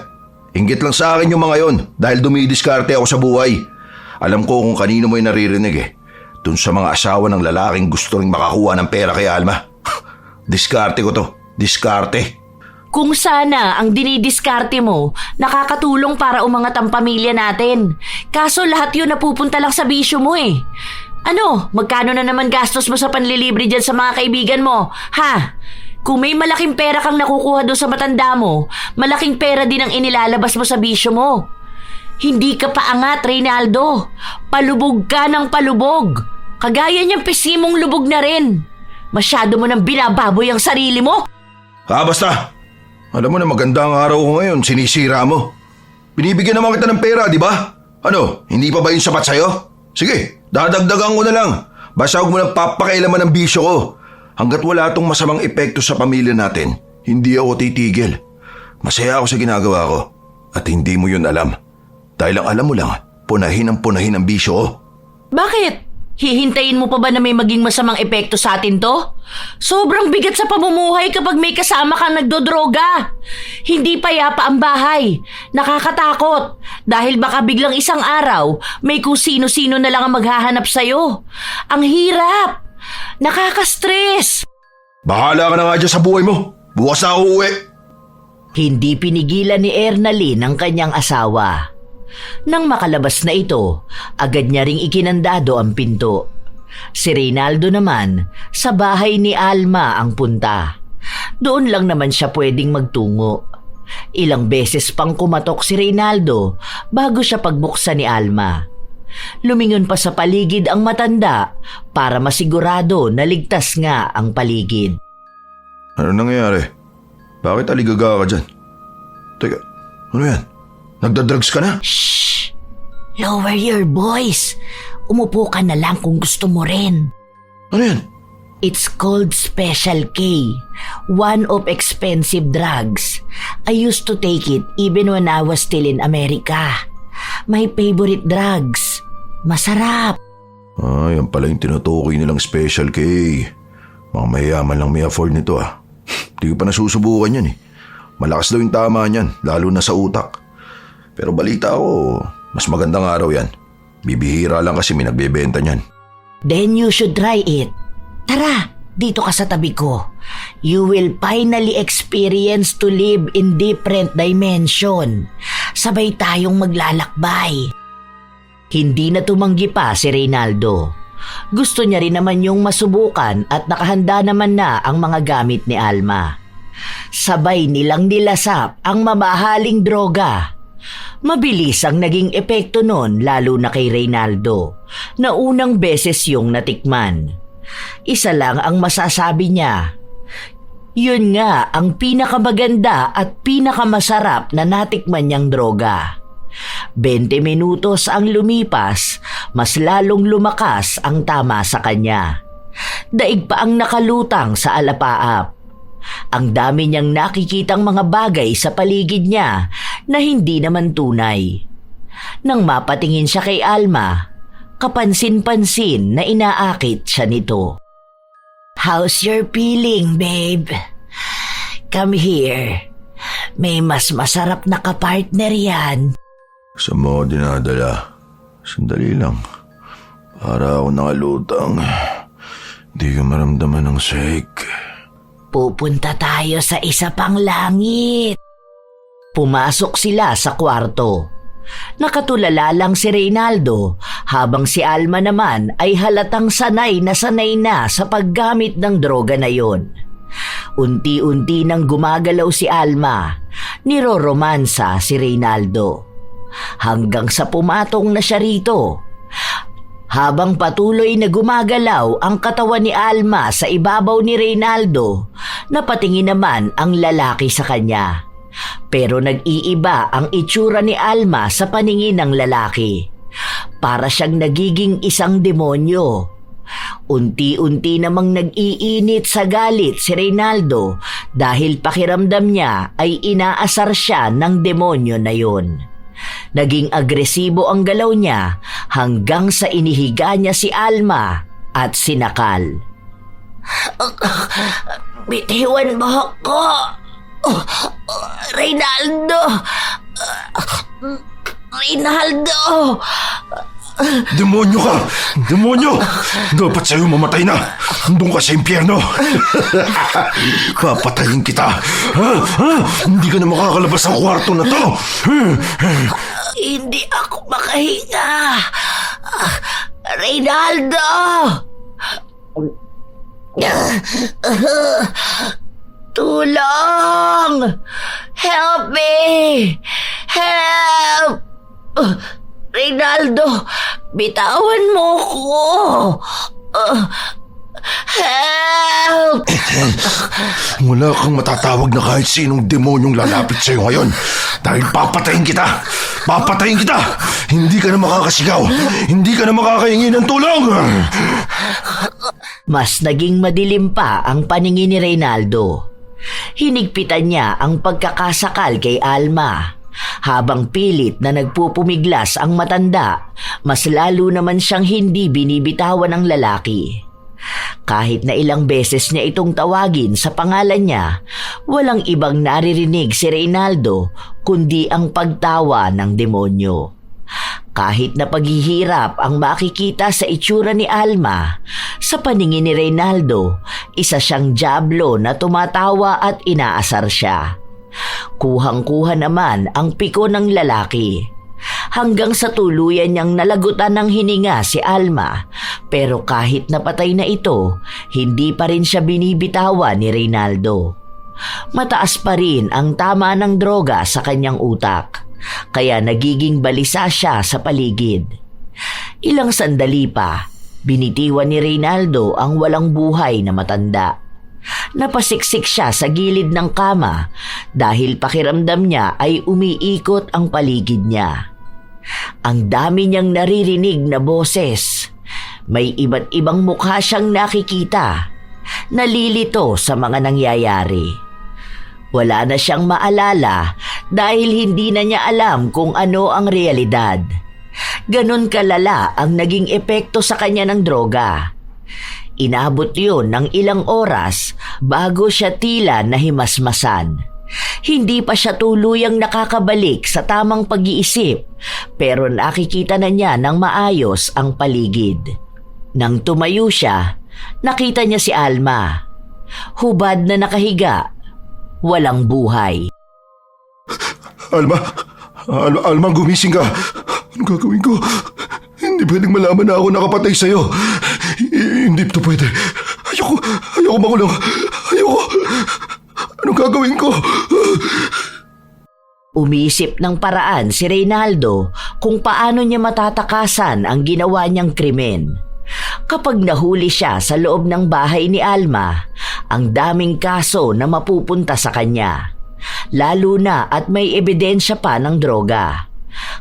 Inggit lang sa akin yung mga yon dahil dumidiskarte ako sa buhay. Alam ko kung kanino mo yung naririnig eh. Dun sa mga asawa ng lalaking gusto ring makakuha ng pera kay Alma. Diskarte ko to. Diskarte. Kung sana ang dinidiskarte mo nakakatulong para umangat ang pamilya natin. Kaso lahat yun napupunta lang sa bisyo mo eh. Ano, magkano na naman gastos mo sa panlilibre dyan sa mga kaibigan mo? Ha? Kung may malaking pera kang nakukuha doon sa matanda mo, malaking pera din ang inilalabas mo sa bisyo mo. Hindi ka paangat, Reynaldo. Palubog ka ng palubog. Kagaya niyang pesimong lubog na rin. Masyado mo nang binababoy ang sarili mo. Basta. Alam mo na maganda ang araw ko ngayon, sinisira mo. Binibigyan naman kita ng pera, di ba? Ano, hindi pa ba yun sapat sa'yo? Sige, dadagdagan ko na lang. Basta huwag mo nang papakailaman ng bisyo ko. Hanggat wala tong masamang epekto sa pamilya natin, hindi ako titigil. Masaya ako sa ginagawa ko. At hindi mo yun alam. Dahil ang alam mo lang, punahin ang bisyo ko. Bakit? Hihintayin mo pa ba na may maging masamang epekto sa atin to? Sobrang bigat sa pamumuhay kapag may kasama kang nagdodroga. Hindi payapa ang bahay. Nakakatakot. Dahil baka biglang isang araw, may kung sino-sino na lang ang maghahanap sa'yo. Ang hirap. Nakaka-stress. Bahala ka na nga dyan sa buhay mo. Bukas na ako uwi. Hindi pinigilan ni Ernalyn ang kanyang asawa. Nang makalabas na ito, agad niya ring ikinandado ang pinto. Si Reynaldo naman, sa bahay ni Alma ang punta. Doon lang naman siya pwedeng magtungo. Ilang beses pang kumatok si Reynaldo bago siya pagbuksan ni Alma. Lumingon pa sa paligid ang matanda para masigurado na ligtas nga ang paligid. Ano nangyayari? Bakit aligaga ka dyan? Teka, ano yan? Nagdadrugs ka na? Shh! Lower your voice. Umupo ka na lang kung gusto mo rin. Ano yan? It's called Special K, one of expensive drugs. I used to take it even when I was still in America. My favorite drugs. Masarap. Yan pala yung tinutukoy nilang Special K. Mga mayayaman lang may afford nito Di ko pa nasusubukan yan Malakas daw yung tama niyan, lalo na sa utak. Pero balita ko, mas magandang araw yan. Bibihira lang kasi may nagbebenta niyan. Then you should try it. Tara, dito ka sa tabi ko. You will finally experience to live in different dimension. Sabay tayong maglalakbay. Hindi na tumanggi pa si Reynaldo. Gusto niya rin naman yung masubukan at nakahanda naman na ang mga gamit ni Alma. Sabay nilang nilasap ang mamahaling droga. Mabilis ang naging epekto nun lalo na kay Reynaldo na unang beses yung natikman. Isa lang ang masasabi niya. Yun nga ang pinakamaganda at pinakamasarap na natikman niyang droga. 20 minutos ang lumipas, mas lalong lumakas ang tama sa kanya. Daig pa ang nakalutang sa alapaap. Ang dami niyang nakikitang mga bagay sa paligid niya na hindi naman tunay. Nang mapatingin siya kay Alma, kapansin-pansin na inaakit siya nito. How's your feeling, babe? Come here. May mas masarap na kapartner yan. Sa mo dinadala. Sandali lang. Para ako nakalutang. Di ko maramdaman ng shake. Pupunta tayo sa isa pang langit. Pumasok sila sa kwarto. Nakatulala lang si Reynaldo habang si Alma naman ay halatang sanay na sa paggamit ng droga na yon. Unti-unti nang gumagalaw si Alma, niroromansa si Reynaldo. Hanggang sa pumatong na siya rito. Habang patuloy na gumagalaw ang katawan ni Alma sa ibabaw ni Reynaldo, napatingin naman ang lalaki sa kanya. Pero nag-iiba ang itsura ni Alma sa paningin ng lalaki. Para siyang nagiging isang demonyo. Unti-unti namang nag-iinit sa galit si Reynaldo dahil pakiramdam niya ay inaasar siya ng demonyo na yon. Naging agresibo ang galaw niya hanggang sa inihiga niya si Alma at sinakal. Bitiwan mo ako! Reynaldo! Reynaldo! Demonyo ka! Demonyo! Dapat sa'yo mamatay na! Doon ka sa impyerno! Papatayin kita! Hindi ka na makakalabas ng kwarto na to! Hindi ako makahinga! Reynaldo! Tulong! Help me! Help! Reynaldo, bitawan mo ko! Help! Wala kang matatawag na kahit sinong demonyong lalapit sa'yo ngayon dahil papatayin kita! Papatayin kita! Hindi ka na makakasigaw! Hindi ka na makakahingi ng tulong! Mas naging madilim pa ang paningin ni Reynaldo. Hinigpitan niya ang pagkakasakal kay Alma. Habang pilit na nagpupumiglas ang matanda, mas lalo naman siyang hindi binibitawan ng lalaki. Kahit na ilang beses niya itong tawagin sa pangalan niya, walang ibang naririnig si Reynaldo kundi ang pagtawa ng demonyo. Kahit na paghihirap ang makikita sa itsura ni Alma, sa paningin ni Reynaldo, isa siyang diablo na tumatawa at inaasar siya. Kuhang-kuha naman ang piko ng lalaki. hanggang sa tuluyan niyang nalagutan ng hininga si Alma. Pero kahit napatay na ito, hindi pa rin siya binibitawan ni Reynaldo. Mataas pa rin ang tama ng droga sa kanyang utak, kaya nagiging balisa siya sa paligid. Ilang sandali pa, binitiwan ni Reynaldo ang walang buhay na matanda. Napasiksik siya sa gilid ng kama dahil pakiramdam niya ay umiikot ang paligid niya. Ang dami niyang naririnig na boses. May iba't ibang mukha siyang nakikita. Nalilito sa mga nangyayari. Wala na siyang maalala dahil hindi na niya alam kung ano ang realidad. Ganon kalala ang naging epekto sa kanya ng droga. Inabot yun ng ilang oras bago siya tila nahimasmasan. Hindi pa siya tuluyang nakakabalik sa tamang pag-iisip, pero nakikita na niya ng maayos ang paligid. Nang tumayo siya, nakita niya si Alma. Hubad na nakahiga, walang buhay. Alma, gumising ka. Anong gagawin ko? Hindi pwedeng malaman na ako nakapatay sa'yo. Hindi ito pwede. Ayoko makulong. Ayoko. Anong gagawin ko? Umisip ng paraan si Reynaldo kung paano niya matatakasan ang ginawa niyang krimen. Kapag nahuli siya sa loob ng bahay ni Alma, ang daming kaso na mapupunta sa kanya. Lalo na at may ebidensya pa ng droga.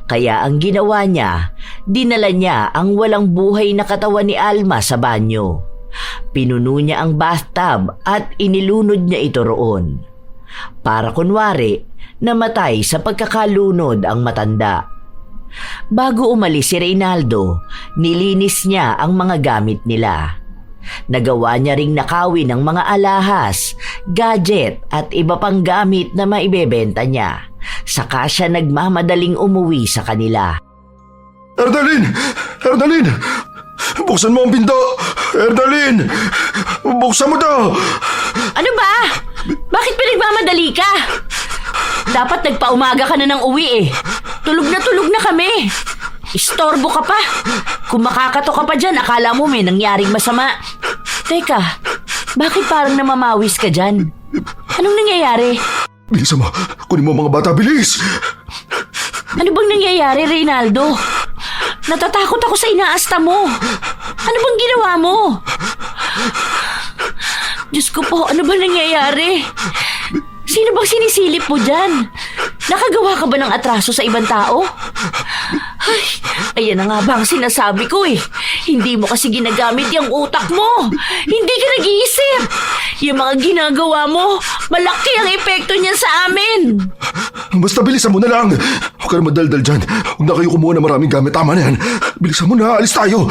Kaya ang ginawa niya, dinala niya ang walang buhay na katawan ni Alma sa banyo. Pinuno niya ang bathtub at inilunod niya ito roon. Para kunwari, namatay sa pagkakalunod ang matanda. Bago umalis si Reynaldo, nilinis niya ang mga gamit nila. Nagawa niya ring nakawin ng mga alahas, gadget at iba pang gamit na maibebenta niya. Saka siya nagmamadaling umuwi sa kanila. Erdalyn! Erdalyn! Buksan mo ang pinto! Erdalyn! Buksan mo to! Ano ba? Bakit pinagmamadali ka? Dapat nagpaumaga ka na ng uwi eh. Tulog na kami. Istorbo ka pa. Kung makakato ka pa dyan, akala mo may nangyaring masama. Teka, bakit parang namamawis ka dyan? Anong nangyayari? Bilisan mo! Kunin mo mga bata! Bilis! Ano bang nangyayari, Reynaldo? Natatakot ako sa inaasta mo. Ano bang ginawa mo? Diyos ko po, ano bang nangyayari? Sino bang sinisilip mo dyan? Nakagawa ka ba ng atraso sa ibang tao? Ay, ayan na nga ba ang sinasabi ko eh. Hindi mo kasi ginagamit yung utak mo. Hindi ka nag-iisip. Yung mga ginagawa mo, malaki ang epekto niyan sa amin. Basta bilisan mo na lang. Huwag ka na madaldal dyan. Huwag na kayo kumuha ng maraming gamit. Tama na yan. Bilisan mo na. Alis tayo.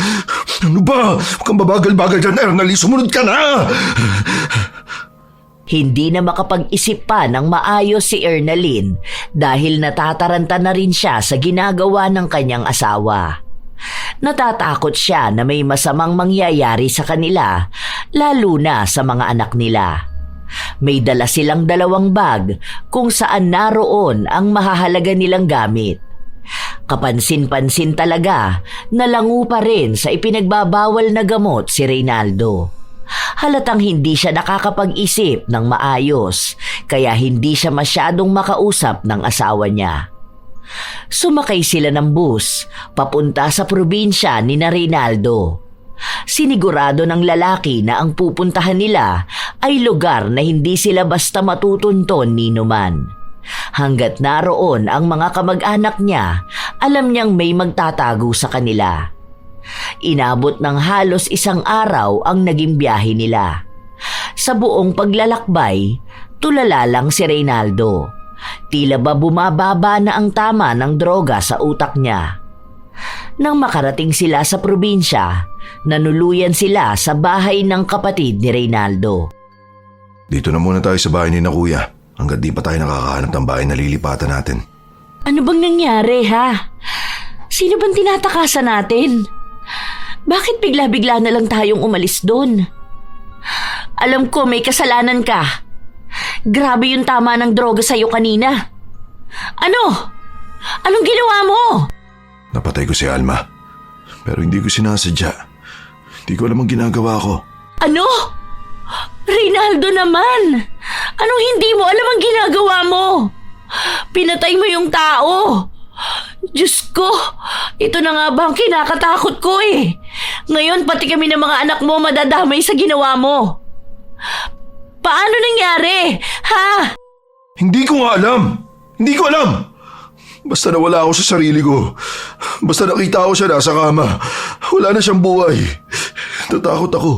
Ano ba? Huwag kang babagal-bagal dyan. Ernally, sumunod ka na. Hindi na makapag-isip pa ng maayos si Ernalyn dahil natataranta na rin siya sa ginagawa ng kanyang asawa. Natatakot siya na may masamang mangyayari sa kanila, lalo na sa mga anak nila. May dala silang 2 bag kung saan naroon ang mahahalaga nilang gamit. Kapansin-pansin talaga na lango pa rin sa ipinagbabawal na gamot si Reynaldo. Halatang hindi siya nakakapag-isip ng maayos, kaya hindi siya masyadong makausap ng asawa niya. Sumakay sila ng bus, papunta sa probinsya ni na Reynaldo. Sinigurado ng lalaki na ang pupuntahan nila ay lugar na hindi sila basta matutunton ni numan. Hanggat naroon ang mga kamag-anak niya, alam niyang may magtatago sa kanila. Inabot ng halos 1 araw ang naging biyahe nila. Sa buong paglalakbay, tulala lang si Reynaldo. Tila ba bumababa na ang tama ng droga sa utak niya. Nang makarating sila sa probinsya, nanuluyan sila sa bahay ng kapatid ni Reynaldo. Dito na muna tayo sa bahay ni na kuya. Hanggat di pa tayo nakakahanap ng bahay na lilipatan natin. Ano bang nangyari, ha? Sino bang tinatakasan natin? Bakit bigla-bigla na lang tayong umalis doon? Alam ko may kasalanan ka. Grabe yung tama ng droga sa'yo kanina. Ano? Anong ginawa mo? Napatay ko si Alma. Pero hindi ko sinasadya. Hindi ko alam ang ginagawa ko. Ano? Reynaldo naman! Anong hindi mo alam ang ginagawa mo? Pinatay mo yung tao! Diyos ko! Ito na nga ba ang kinakatakot ko eh? Ngayon pati kami ng mga anak mo madadamay sa ginawa mo. Paano nangyari? Ha? Hindi ko nga alam! Hindi ko alam! Basta nawala ako sa sarili ko. Basta nakita ko siya nasa kama. Wala na siyang buhay. Natakot ako.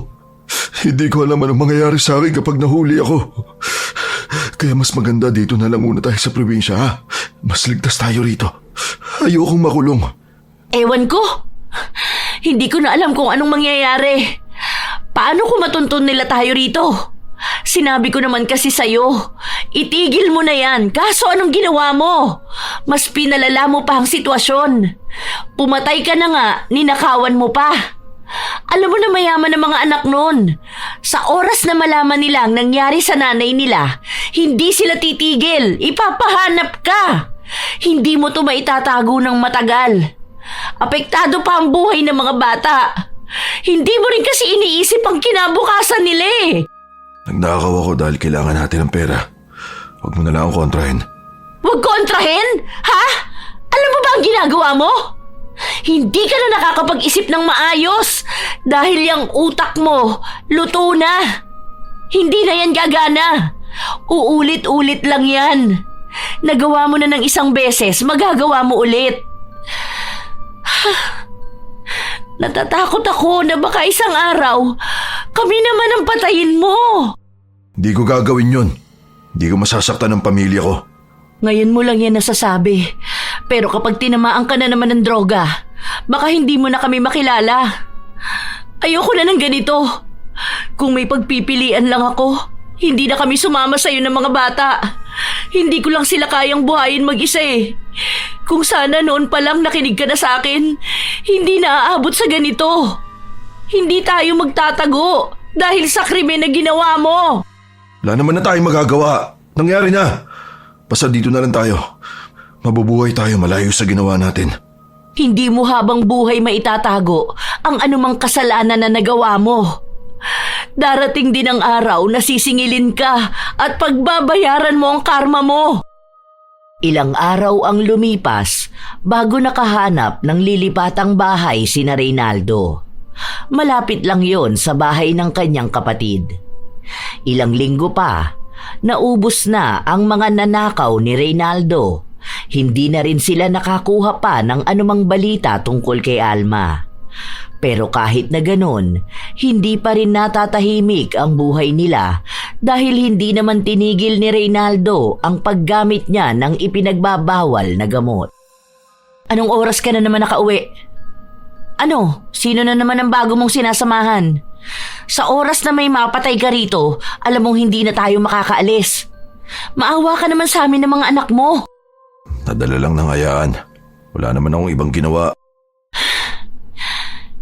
Hindi ko alam anong mangyayari sa akin kapag nahuli ako. Kaya mas maganda dito na lang muna tayo sa probinsya, ha? Mas ligtas tayo rito. Ayokong makulong. Ewan ko. Hindi ko na alam kung anong mangyayari. Paano kung matuntun nila tayo rito? Sinabi ko naman kasi sa'yo, itigil mo na yan. Kaso anong ginawa mo? Mas pinalala mo pa ang sitwasyon. Pumatay ka na nga, ninakawan mo pa. Alam mo na mayaman ng mga anak nun. Sa oras na malaman nila ang nangyari sa nanay nila, hindi sila titigil. Ipapahanap ka. Hindi mo to maitatago ng matagal. Apektado pa ang buhay ng mga bata. Hindi mo rin kasi iniisip ang kinabukasan nila eh. Nagnakaw ako dahil kailangan natin ng pera. Huwag mo na lang akong kontrahin. Huwag kontrahin? Ha? Alam mo ba ang ginagawa mo? Hindi ka na nakakapag-isip ng maayos dahil yung utak mo luto na. Hindi na yan gagana. Uulit-ulit lang yan. Nagawa mo na ng isang beses, magagawa mo ulit. Natatakot ako na baka isang araw kami naman ang patayin mo. Hindi ko gagawin yun. Hindi ko masasaktan ng pamilya ko. Ngayon mo lang yan nasasabi. Pero kapag tinamaan ka na naman ng droga, baka hindi mo na kami makilala. Ayoko na ng ganito. Kung may pagpipilian lang ako, hindi na kami sumama sa'yo ng mga bata. Hindi ko lang sila kayang buhayin mag-isa eh. Kung sana noon pa lang nakinig ka na sa akin, hindi na aabot sa ganito. Hindi tayo magtatago dahil sa krimen na ginawa mo. Wala naman na tayong magagawa. Nangyari na. Basta dito na lang tayo. Mabubuhay tayo malayo sa ginawa natin. Hindi mo habang buhay maitatago ang anumang kasalanan na nagawa mo. Darating din ang araw na sisingilin ka at pagbabayaran mo ang karma mo. Ilang araw ang lumipas bago nakahanap ng lilipatang bahay sina Reynaldo. Malapit lang yon sa bahay ng kanyang kapatid. Ilang linggo pa, naubos na ang mga nanakaw ni Reynaldo. Hindi na rin sila nakakuha pa ng anumang balita tungkol kay Alma. Pero kahit na ganon, hindi pa rin natatahimik ang buhay nila dahil hindi naman tinigil ni Reynaldo ang paggamit niya ng ipinagbabawal na gamot. Anong oras ka na naman nakauwi? Ano? Sino na naman ang bago mong sinasamahan? Sa oras na may mapatay ka rito, alam mong hindi na tayo makakaalis. Maawa ka naman sa amin ng mga anak mo. Nadala lang ng hayaan. Wala naman akong ibang ginawa.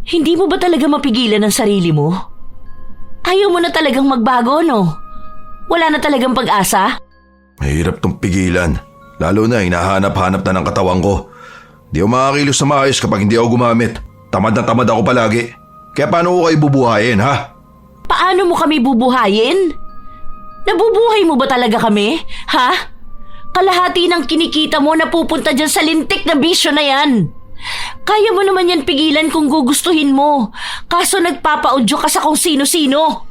Hindi mo ba talaga mapigilan ang sarili mo? Ayaw mo na talagang magbago, no? Wala na talagang pag-asa? Mahirap tong pigilan. Lalo na hinahanap-hanap na ng katawan ko. Di ako makakilos na maayos kapag hindi ako gumamit. Tamad na tamad ako palagi. Kaya paano ko kayo bubuhayin, ha? Paano mo kami bubuhayin? Nabubuhay mo ba talaga kami? Ha? Kalahati ng kinikita mo na pupunta dyan sa lintik na bisyo na yan. Kaya mo naman yan pigilan kung gugustuhin mo. Kaso nagpapaudyo ka sa kung sino-sino.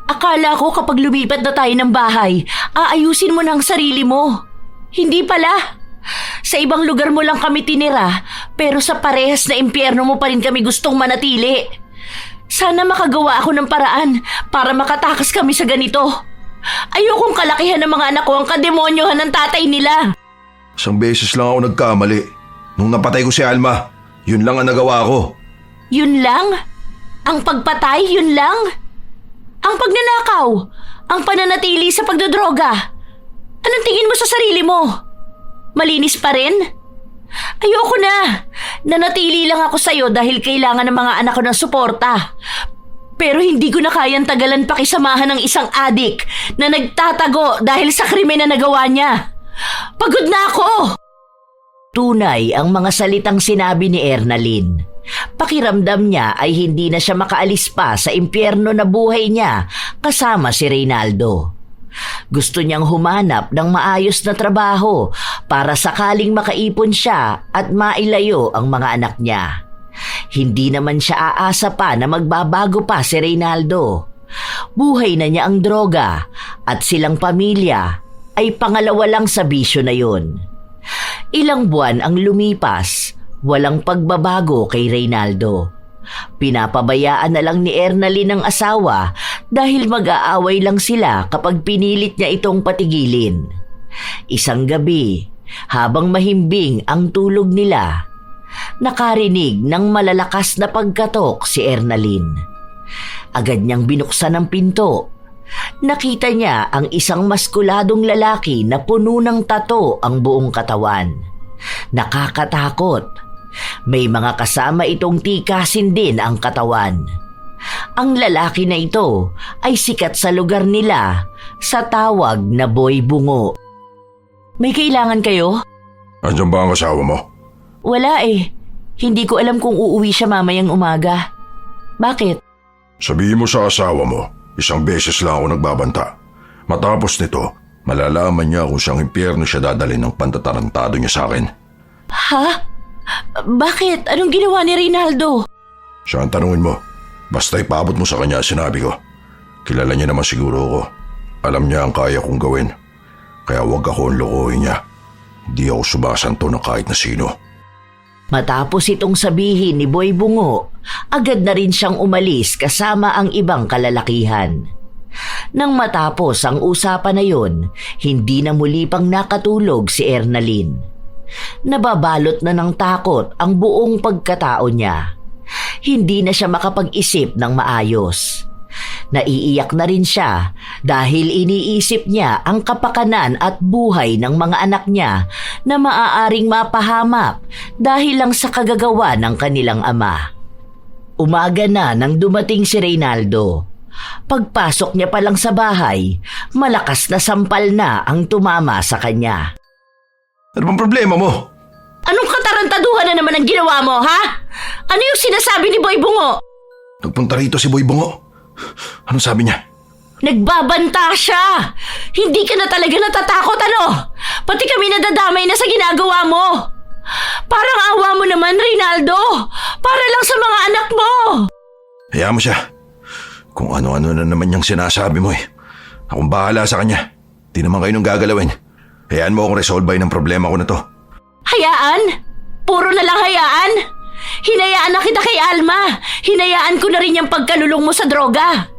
Akala ko kapag lumipat na tayo ng bahay, aayusin mo na ang sarili mo. Hindi pala. Sa ibang lugar mo lang kami tinira, pero sa parehas na impyerno mo pa rin kami gustong manatili. Sana makagawa ako ng paraan para makatakas kami sa ganito. Ayokong kalakihan ng mga anak ko ang kademonyohan ng tatay nila. Isang beses lang ako nagkamali. Nung napatay ko si Alma, yun lang ang nagawa ko. Yun lang? Ang pagpatay, yun lang? Ang pagnanakaw? Ang pananatili sa pagdodroga? Anong tingin mo sa sarili mo? Malinis pa rin? Ayoko na. Nanatili lang ako sa'yo dahil kailangan ng mga anak ko ng suporta. Pero hindi ko na kayang tagalan pakisamahan ng isang adik na nagtatago dahil sa krimen na nagawa niya. Pagod na ako! Tunay ang mga salitang sinabi ni Ernalyn. Pakiramdam niya ay hindi na siya makaalis pa sa impyerno na buhay niya kasama si Reynaldo. Gusto niyang humanap ng maayos na trabaho para sakaling makaipon siya at mailayo ang mga anak niya. Hindi naman siya aasa pa na magbabago pa si Reynaldo. Buhay na niya ang droga at silang pamilya ay pangalawa lang sa bisyo na yun. Ilang buwan ang lumipas, walang pagbabago kay Reynaldo. Pinapabayaan na lang ni Ernalyn ang asawa dahil mag-aaway lang sila kapag pinilit niya itong patigilin. Isang gabi, habang mahimbing ang tulog nila, nakarinig ng malalakas na pagkatok si Ernalyn. Agad niyang binuksan ang pinto. Nakita niya ang isang maskuladong lalaki na puno ng tato ang buong katawan. Nakakatakot. May mga kasama itong tikasin din ang katawan. Ang lalaki na ito ay sikat sa lugar nila sa tawag na Boy Bungo. May kailangan kayo? Andiyan ba ang asawa mo? Wala eh. Hindi ko alam kung uuwi siya mamayang umaga. Bakit? Sabihin mo sa asawa mo, isang beses lang ako nagbabanta. Matapos nito, malalaman niya kung siyang impyerno siya dadalhin ng pantatarantado niya sa akin. Ha? Bakit? Anong ginawa ni Reynaldo? Siya ang tanungin mo. Basta ipaabot mo sa kanya sinabi ko. Kilala niya naman siguro ako. Alam niya ang kaya kong gawin. Kaya huwag akong lokohin niya. Hindi ako sumasanto na kahit na sino. Matapos itong sabihin ni Boy Bungo, agad na rin siyang umalis kasama ang ibang kalalakihan. Nang matapos ang usapan na yun, hindi na muli pang nakatulog si Ernalyn. Nababalot na ng takot ang buong pagkatao niya. Hindi na siya makapag-isip ng maayos. Naiiyak na rin siya dahil iniisip niya ang kapakanan at buhay ng mga anak niya na maaaring mapahamak dahil lang sa kagagawa ng kanilang ama. Umaga na nang dumating si Reynaldo. Pagpasok niya pa lang sa bahay, malakas na sampal na ang tumama sa kanya. Ano bang problema mo? Anong katarantaduhan na naman ang ginawa mo, ha? Ano yung sinasabi ni Boy Bungo? Nagpunta rito si Boy Bungo. Anong sabi niya? Nagbabanta siya! Hindi ka na talaga natatakot, ano? Pati kami nadadamay na sa ginagawa mo. Parang awa mo naman, Reynaldo. Para lang sa mga anak mo. Hayaan mo siya. Kung ano-ano na naman niyang sinasabi mo eh. Akong bahala sa kanya. Di naman kayo nung gagalawin. Hayaan mo akong resolbahin ang problema ko na to. Hayaan? Puro na lang hayaan? Hinayaan na kita kay Alma. Hinayaan ko na rin yung pagkalulong mo sa droga.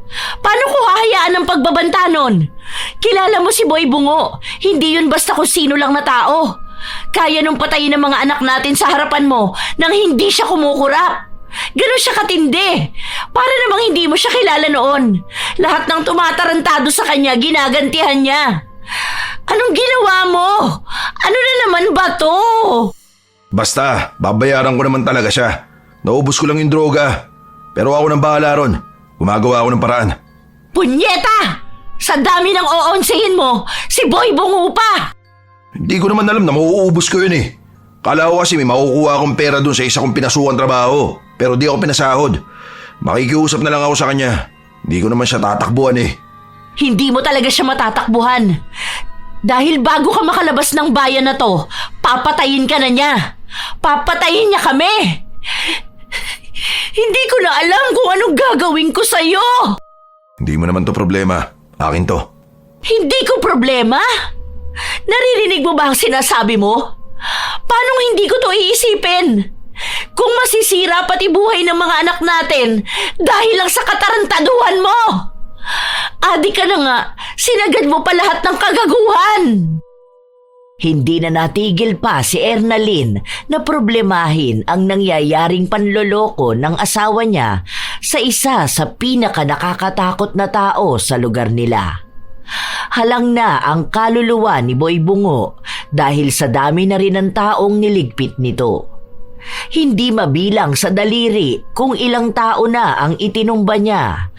Paano ko hahayaan ang pagbabanta nun? Kilala mo si Boy Bungo. Hindi yun basta kung sino lang na tao. Kaya nung patayin ng mga anak natin sa harapan mo nang hindi siya kumukurap. Ganon siya katindi. Para namang hindi mo siya kilala noon. Lahat ng tumatarantado sa kanya, ginagantihan niya. Anong ginawa mo? Ano na naman ba to? Basta, babayaran ko naman talaga siya. Naubos ko lang yung droga. Pero ako nang bahala ron. Gumagawa ako ng paraan. Punyeta! Sa dami ng oonsihin mo, si Boy Bungo pa! Hindi ko naman alam na mauubos ko yun eh. Kala ko kasi may makukuha akong pera dun sa isa kong pinasukan trabaho. Pero di ako pinasahod. Makikiusap na lang ako sa kanya. Hindi ko naman siya tatakbuhan eh. Hindi mo talaga siya matatakbuhan. Dahil bago ka makalabas ng bayan na to, papatayin ka na niya. Papatayin niya kami. Hindi ko na alam kung anong gagawin ko sa'yo. Hindi mo naman to problema. Akin to. Hindi ko problema? Naririnig mo ba ang sinasabi mo? Paano hindi ko to iisipin? Kung masisira pati buhay ng mga anak natin dahil lang sa katarantaduhan mo. Adik ka na nga, sinagad mo pa lahat ng kagaguhan. Hindi na natigil pa si Ernalyn na problemahin ang nangyayaring panloloko ng asawa niya sa isa sa pinaka nakakatakot na tao sa lugar nila. Halang na ang kaluluwa ni Boy Bungo dahil sa dami na rin ng taong niligpit nito. Hindi mabilang sa daliri kung ilang tao na ang itinumba niya.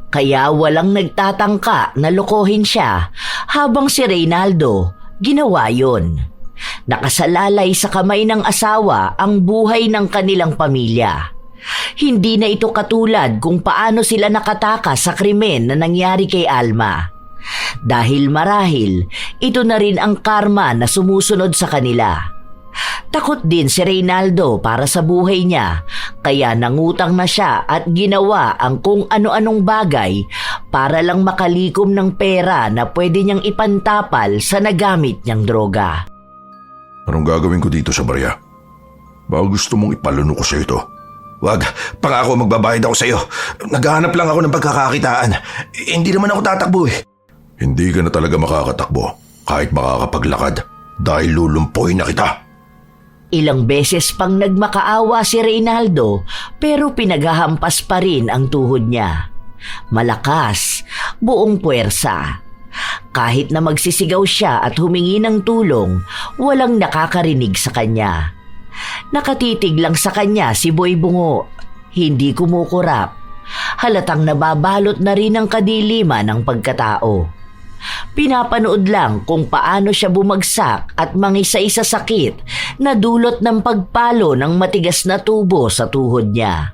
Kaya walang nagtatangka na lokohin siya habang si Reynaldo ginawa yon. Nakasalalay sa kamay ng asawa ang buhay ng kanilang pamilya. Hindi na ito katulad kung paano sila nakatakas sa krimen na nangyari kay Alma. Dahil marahil, ito na rin ang karma na sumusunod sa kanila. Takot din si Reynaldo para sa buhay niya, kaya nangutang na siya at ginawa ang kung ano-anong bagay para lang makalikom ng pera na pwede niyang ipantapal sa nagamit niyang droga. Anong gagawin ko dito sa barya? Baka gusto mong ipaluno ko sa ito. Wag, pangako magbabayad ako sa iyo. Naghahanap lang ako ng pagkakakitaan. Hindi naman ako tatakbo eh. Hindi ka na talaga makakatakbo kahit makakapaglakad dahil lulumpoy na kita. Ilang beses pang nagmakaawa si Reynaldo pero pinaghahampas pa rin ang tuhod niya. Malakas, buong puwersa. Kahit na magsisigaw siya at humingi ng tulong, walang nakakarinig sa kanya. Nakatitig lang sa kanya si Boy Bungo, hindi kumukurap. Halatang nababalot na rin ng kadiliman ng pagkatao. Pinapanood lang kung paano siya bumagsak at mangisay sa sakit na dulot ng pagpalo ng matigas na tubo sa tuhod niya.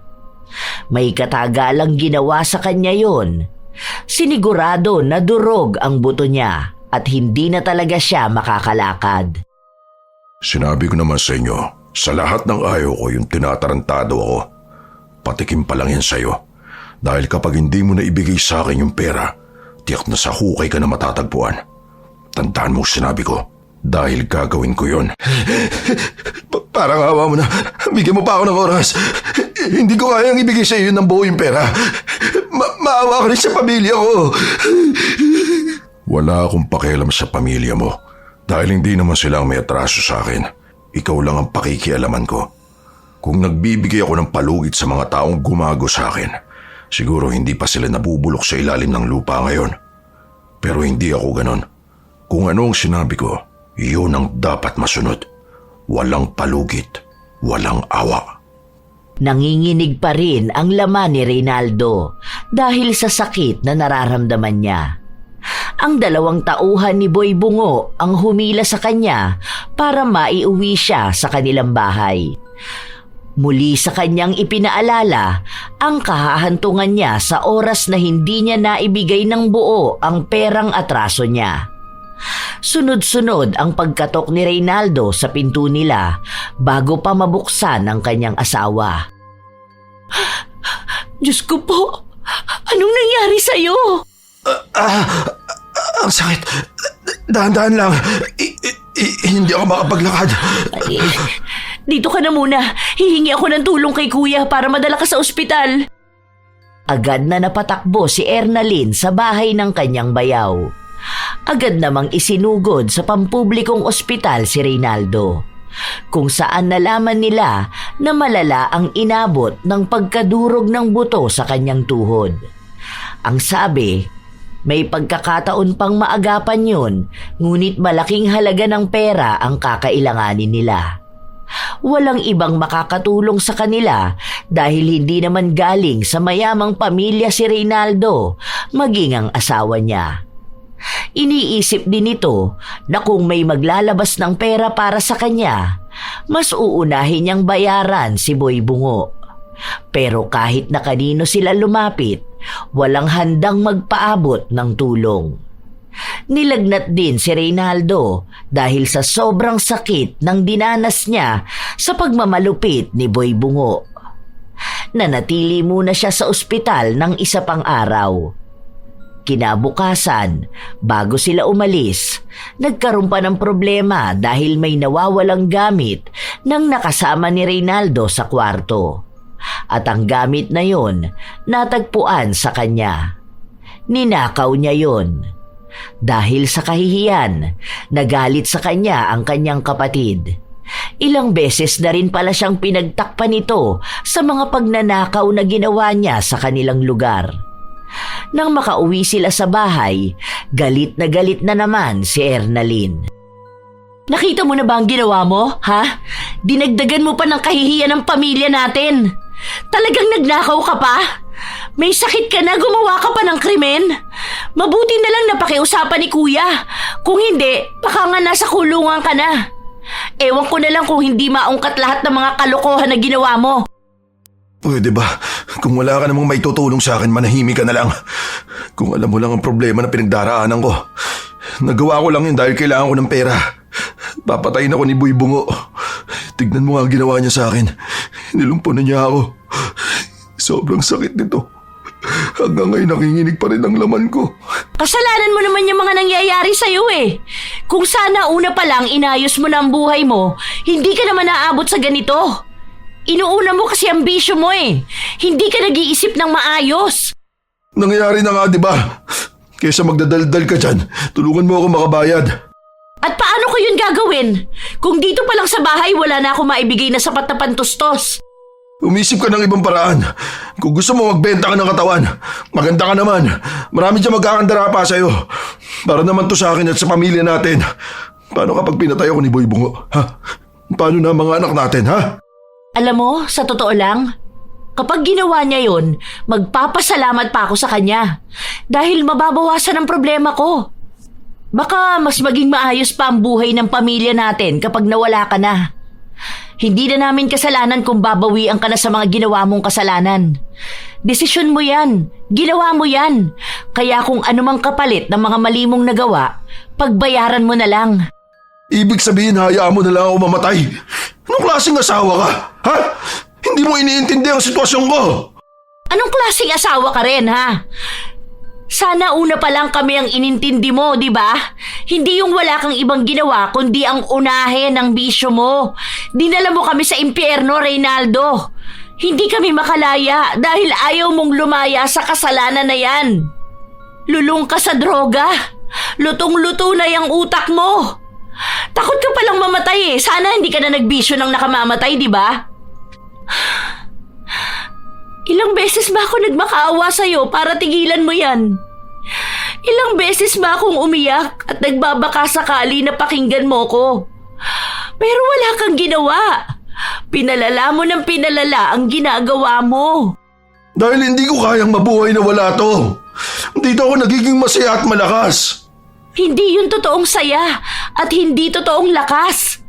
May katagalang ginawa sa kanya yon. Sinigurado na durog ang buto niya at hindi na talaga siya makakalakad. Sinabi ko naman sa inyo, sa lahat ng ayaw ko yung tinatarantado ako. Patikim pa lang yan sa'yo. Dahil kapag hindi mo na ibigay sa akin yung pera, tiyak na sa hukay ka na matatagpuan. Tandaan mo sinabi ko, dahil gagawin ko yon. Parang awa mo na. Bigyan mo pa ako ng oras. Hindi ko kayang ibigay sa iyo ng buo yung pera. Maawa ka rin sa pamilya ko. Wala akong pakialam sa pamilya mo. Dahil hindi naman silang may atraso sa akin. Ikaw lang ang pakikialaman ko. Kung nagbibigay ako ng palugit sa mga taong gumago sa akin, siguro hindi pa sila nabubulok sa ilalim ng lupa ngayon. Pero hindi ako ganon. Kung ano ang sinabi ko, yun ang dapat masunod. Walang palugit, walang awa. Nanginginig pa rin ang laman ni Reynaldo dahil sa sakit na nararamdaman niya. Ang 2 tauhan ni Boy Bungo ang humila sa kanya para maiuwi siya sa kanilang bahay. Muli sa kanyang ipinaalala ang kahahantungan niya sa oras na hindi niya naibigay ng buo ang perang atraso niya. Sunod-sunod ang pagkatok ni Reynaldo sa pinto nila bago pa mabuksan ang kanyang asawa. Diyos ko po, anong nangyari sa'yo? Ang sakit. Dahan-dahan lang. Hindi ako makapaglakad. Ay, dito ka na muna. Hihingi ako ng tulong kay kuya para madala ka sa ospital. Agad na napatakbo si Ernalyn sa bahay ng kanyang bayaw. Agad namang isinugod sa pampublikong ospital si Reynaldo, kung saan nalaman nila na malala ang inabot ng pagkadurog ng buto sa kanyang tuhod. Ang sabi, may pagkakataon pang maagapan yun, ngunit malaking halaga ng pera ang kakailanganin nila. Walang ibang makakatulong sa kanila dahil hindi naman galing sa mayamang pamilya si Reynaldo, maging ang asawa niya. Iniisip din ito na kung may maglalabas ng pera para sa kanya, mas uunahin niyang bayaran si Boy Bungo. Pero kahit na kanino sila lumapit, walang handang magpaabot ng tulong. Nilagnat din si Reynaldo dahil sa sobrang sakit ng dinanas niya sa pagmamalupit ni Boy Bungo. Nanatili muna siya sa ospital ng 1 pang araw. Kinabukasan, bago sila umalis, nagkaroon pa ng problema dahil may nawawalang gamit ng nakasama ni Reynaldo sa kwarto. At ang gamit na yon, natagpuan sa kanya. Ninakaw niya yon. Dahil sa kahihiyan, nagalit sa kanya ang kanyang kapatid. Ilang beses na rin pala siyang pinagtakpan nito sa mga pagnanakaw na ginawa niya sa kanilang lugar. Nang makauwi sila sa bahay, galit na naman si Ernalyn. Nakita mo na ba ang ginawa mo, ha? Dinagdagan mo pa ng kahihiyan ng pamilya natin. Talagang nagnakaw ka pa? May sakit ka na, gumawa ka pa ng krimen? Mabuti na lang napakiusapan ni kuya. Kung hindi, baka nga nasa kulungan ka na. Ewan ko na lang kung hindi maungkat lahat ng mga kalokohan na ginawa mo. Pwede ba? Kung wala ka namang may tutulong sa akin, manahimik ka na lang. Kung alam mo lang ang problema na pinagdaraanan ko. Nagawa ko lang yun dahil kailangan ko ng pera. Papatayin ako ni Boy Bungo. Tignan mo nga ang ginawa niya sa akin. Nilumpo na niya ako. Sobrang sakit nito. Hanggang ngayon nakinginig pa rin ang laman ko. Kasalanan mo naman yung mga nangyayari sa'yo eh. Kung sana una pa lang inayos mo na ang buhay mo, hindi ka naman naabot sa ganito. Inuuna mo kasi ang bisyo mo eh. Hindi ka nag-iisip ng maayos. Nangyayari na nga, di ba? Kesa magdadaldal ka dyan, tulungan mo ako makabayad. At paano ko yun gagawin? Kung dito pa lang sa bahay, wala na ako maibigay na sapat na pantustos. Umisip ka ng ibang paraan. Kung gusto mo magbenta ka ng katawan, maganda ka naman. Marami dyan magkakandara pa sa'yo. Para naman to sa akin at sa pamilya natin. Paano kapag pinatay ako ni Boy Bungo? Ha? Paano na ang mga anak natin, ha? Alam mo, sa totoo lang, kapag ginawa niya yon, magpapasalamat pa ako sa kanya. Dahil mababawasan ang problema ko. Baka mas maging maayos pa ang buhay ng pamilya natin kapag nawala ka na. Hindi na namin kasalanan kung babawian ka na sa mga ginawa mong kasalanan. Desisyon mo yan. Ginawa mo yan. Kaya kung anumang kapalit ng mga mali mong nagawa, pagbayaran mo na lang. Ibig sabihin, hayaan mo na lang ako mamatay. Anong klaseng asawa ka? Ha? Hindi mo iniintindi ang sitwasyon ko. Anong klaseng asawa ka rin, ha? Sana una pa lang kami ang inintindi mo, di ba? Hindi yung wala kang ibang ginawa, kundi ang unahin ng bisyo mo. Dinala mo kami sa impyerno, Reynaldo. Hindi kami makalaya dahil ayaw mong lumaya sa kasalanan na yan. Lulong ka sa droga. Lutong-luto na yung utak mo. Takot ka palang mamatay eh. Sana hindi ka na nagbisyo ng nakamamatay, di ba? Ilang beses ba ako nagmakaawa sa'yo para tigilan mo yan? Ilang beses ba akong umiyak at nagbabaka sakali na pakinggan mo ko? Pero wala kang ginawa. Pinalala mo ng pinalala ang ginagawa mo. Dahil hindi ko kayang mabuhay na wala to. Dito ako nagiging masaya at malakas. Hindi yun totoong saya at hindi totoong lakas.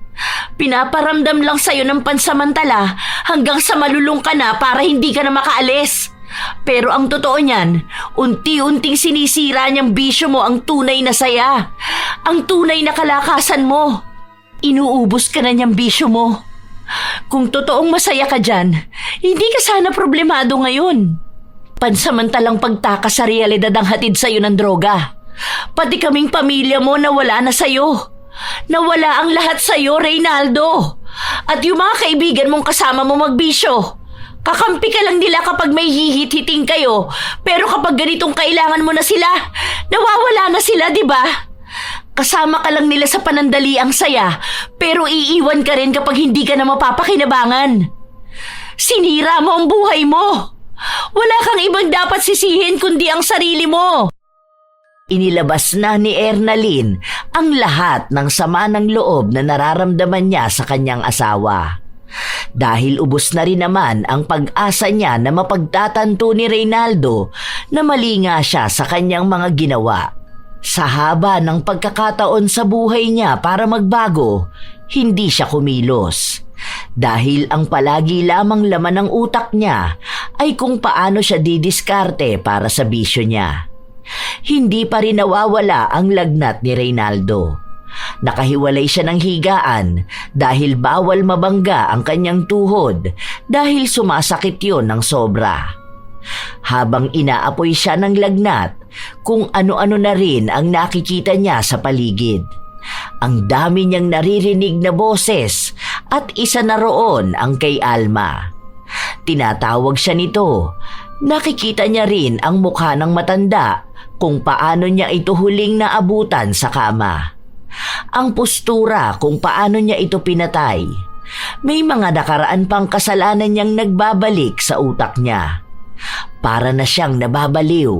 Pinaparamdam lang sa'yo ng pansamantala hanggang sa malulung ka na para hindi ka na makaalis. Pero ang totoo niyan, unti-unting sinisira niyang bisyo mo ang tunay na saya. Ang tunay na kalakasan mo. Inuubos ka na niyang bisyo mo. Kung totoong masaya ka dyan, hindi ka sana problemado ngayon. Pansamantalang pagtakas sa realidad ang hatid sa'yo ng droga. Pati kaming pamilya mo nawala na sa'yo. Nawala ang lahat sa'yo, Reynaldo. At yung mga kaibigan mong kasama mo magbisyo. Kakampi ka lang nila kapag may hihit-hiting kayo. Pero kapag ganitong kailangan mo na sila, nawawala na sila, di ba? Kasama ka lang nila sa panandali ang saya, pero iiwan ka rin kapag hindi ka na mapapakinabangan. Sinira mo ang buhay mo. Wala kang ibang dapat sisihin kundi ang sarili mo. Inilabas na ni Ernalyn ang lahat ng sama ng loob na nararamdaman niya sa kanyang asawa. Dahil ubos na rin naman ang pag-asa niya na mapagtatanto ni Reynaldo na mali nga siya sa kanyang mga ginawa. Sa haba ng pagkakataon sa buhay niya para magbago, hindi siya kumilos. Dahil ang palagi lamang laman ng utak niya ay kung paano siya didiskarte para sa bisyo niya. Hindi pa rin nawawala ang lagnat ni Reynaldo. Nakahiwalay siya ng higaan dahil bawal mabangga ang kanyang tuhod dahil sumasakit yon ng sobra. Habang inaapoy siya ng lagnat, kung ano-ano na rin ang nakikita niya sa paligid. Ang dami niyang naririnig na boses at isa na roon ang kay Alma. Tinatawag siya nito. Nakikita niya rin ang mukha ng matanda kung paano niya ito huling naabutan sa kama. Ang postura kung paano niya ito pinatay. May mga nakaraan pang kasalanan niyang nagbabalik sa utak niya. Para na siyang nababaliw.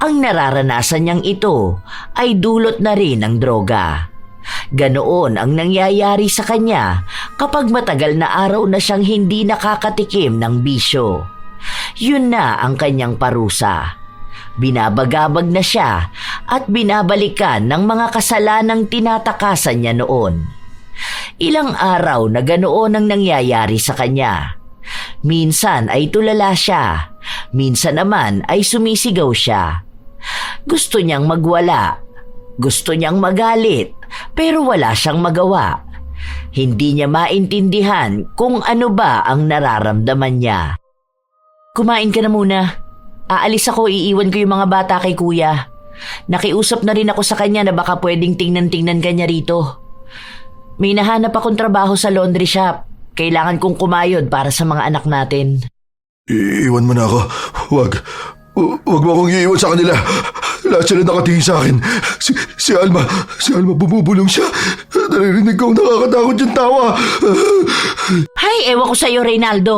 Ang nararanasan niyang ito ay dulot na rin ng droga. Ganoon ang nangyayari sa kanya kapag matagal na araw na siyang hindi nakakatikim ng bisyo. Yun na ang kanyang parusa. Binabagabag na siya at binabalikan ng mga kasalanang tinatakasan niya noon. Ilang araw na ganoon ang nangyayari sa kanya. Minsan ay tulala siya, minsan naman ay sumisigaw siya. Gusto niyang magwala, gusto niyang magalit, pero wala siyang magawa. Hindi niya maintindihan kung ano ba ang nararamdaman niya. Kumain ka na muna. Aalis ako, iiwan ko yung mga bata kay kuya. Nakiusap na rin ako sa kanya na baka pwedeng tingnan-tingnan ka niya rito. May nahanap akong trabaho sa laundry shop. Kailangan kong kumayod para sa mga anak natin. Iiwan mo na ako. Huwag mo akong iiwan sa kanila. Lahat sila nakatingin sa akin. Si Alma bumubulong siya. Naririnig ko ang nakakatakot yung tawa. Hay, ewan ko sa'yo, Reynaldo.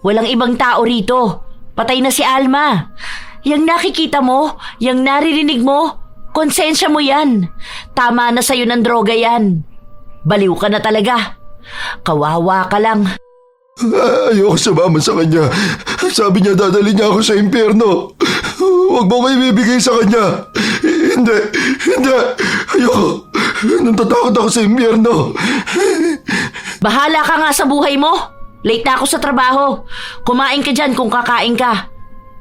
Walang ibang tao rito. Patay na si Alma. Yang nakikita mo, yang naririnig mo, konsensya mo yan. Tama na sa'yo ng droga yan. Baliw ka na talaga. Kawawa ka lang. Ayoko sumama sa kanya. Sabi niya dadali niya ako sa impyerno. Huwag mo ko ibibigay sa kanya. Hindi. Ayoko. Natatakot ako sa impyerno. Bahala ka nga sa buhay mo. Late na ako sa trabaho. Kumain ka dyan kung kakain ka.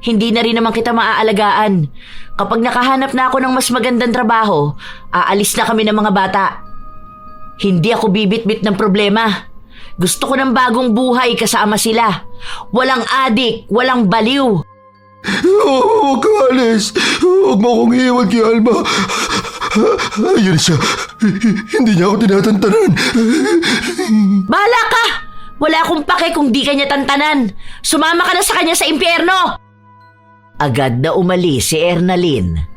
Hindi na rin naman kita maaalagaan. Kapag nakahanap na ako ng mas magandang trabaho, aalis na kami ng mga bata. Hindi ako bibit-bit ng problema. Gusto ko ng bagong buhay kasama sila. Walang adik, walang baliw. Huwag kang alis. Huwag mo akong iiwan kay Alma. Ayun siya. Hindi niya ako tinatantanan. Bahala ka! Wala akong pake kung di kanya tantanan. Sumama ka na sa kanya sa impyerno! Agad na umalis si Ernalyn.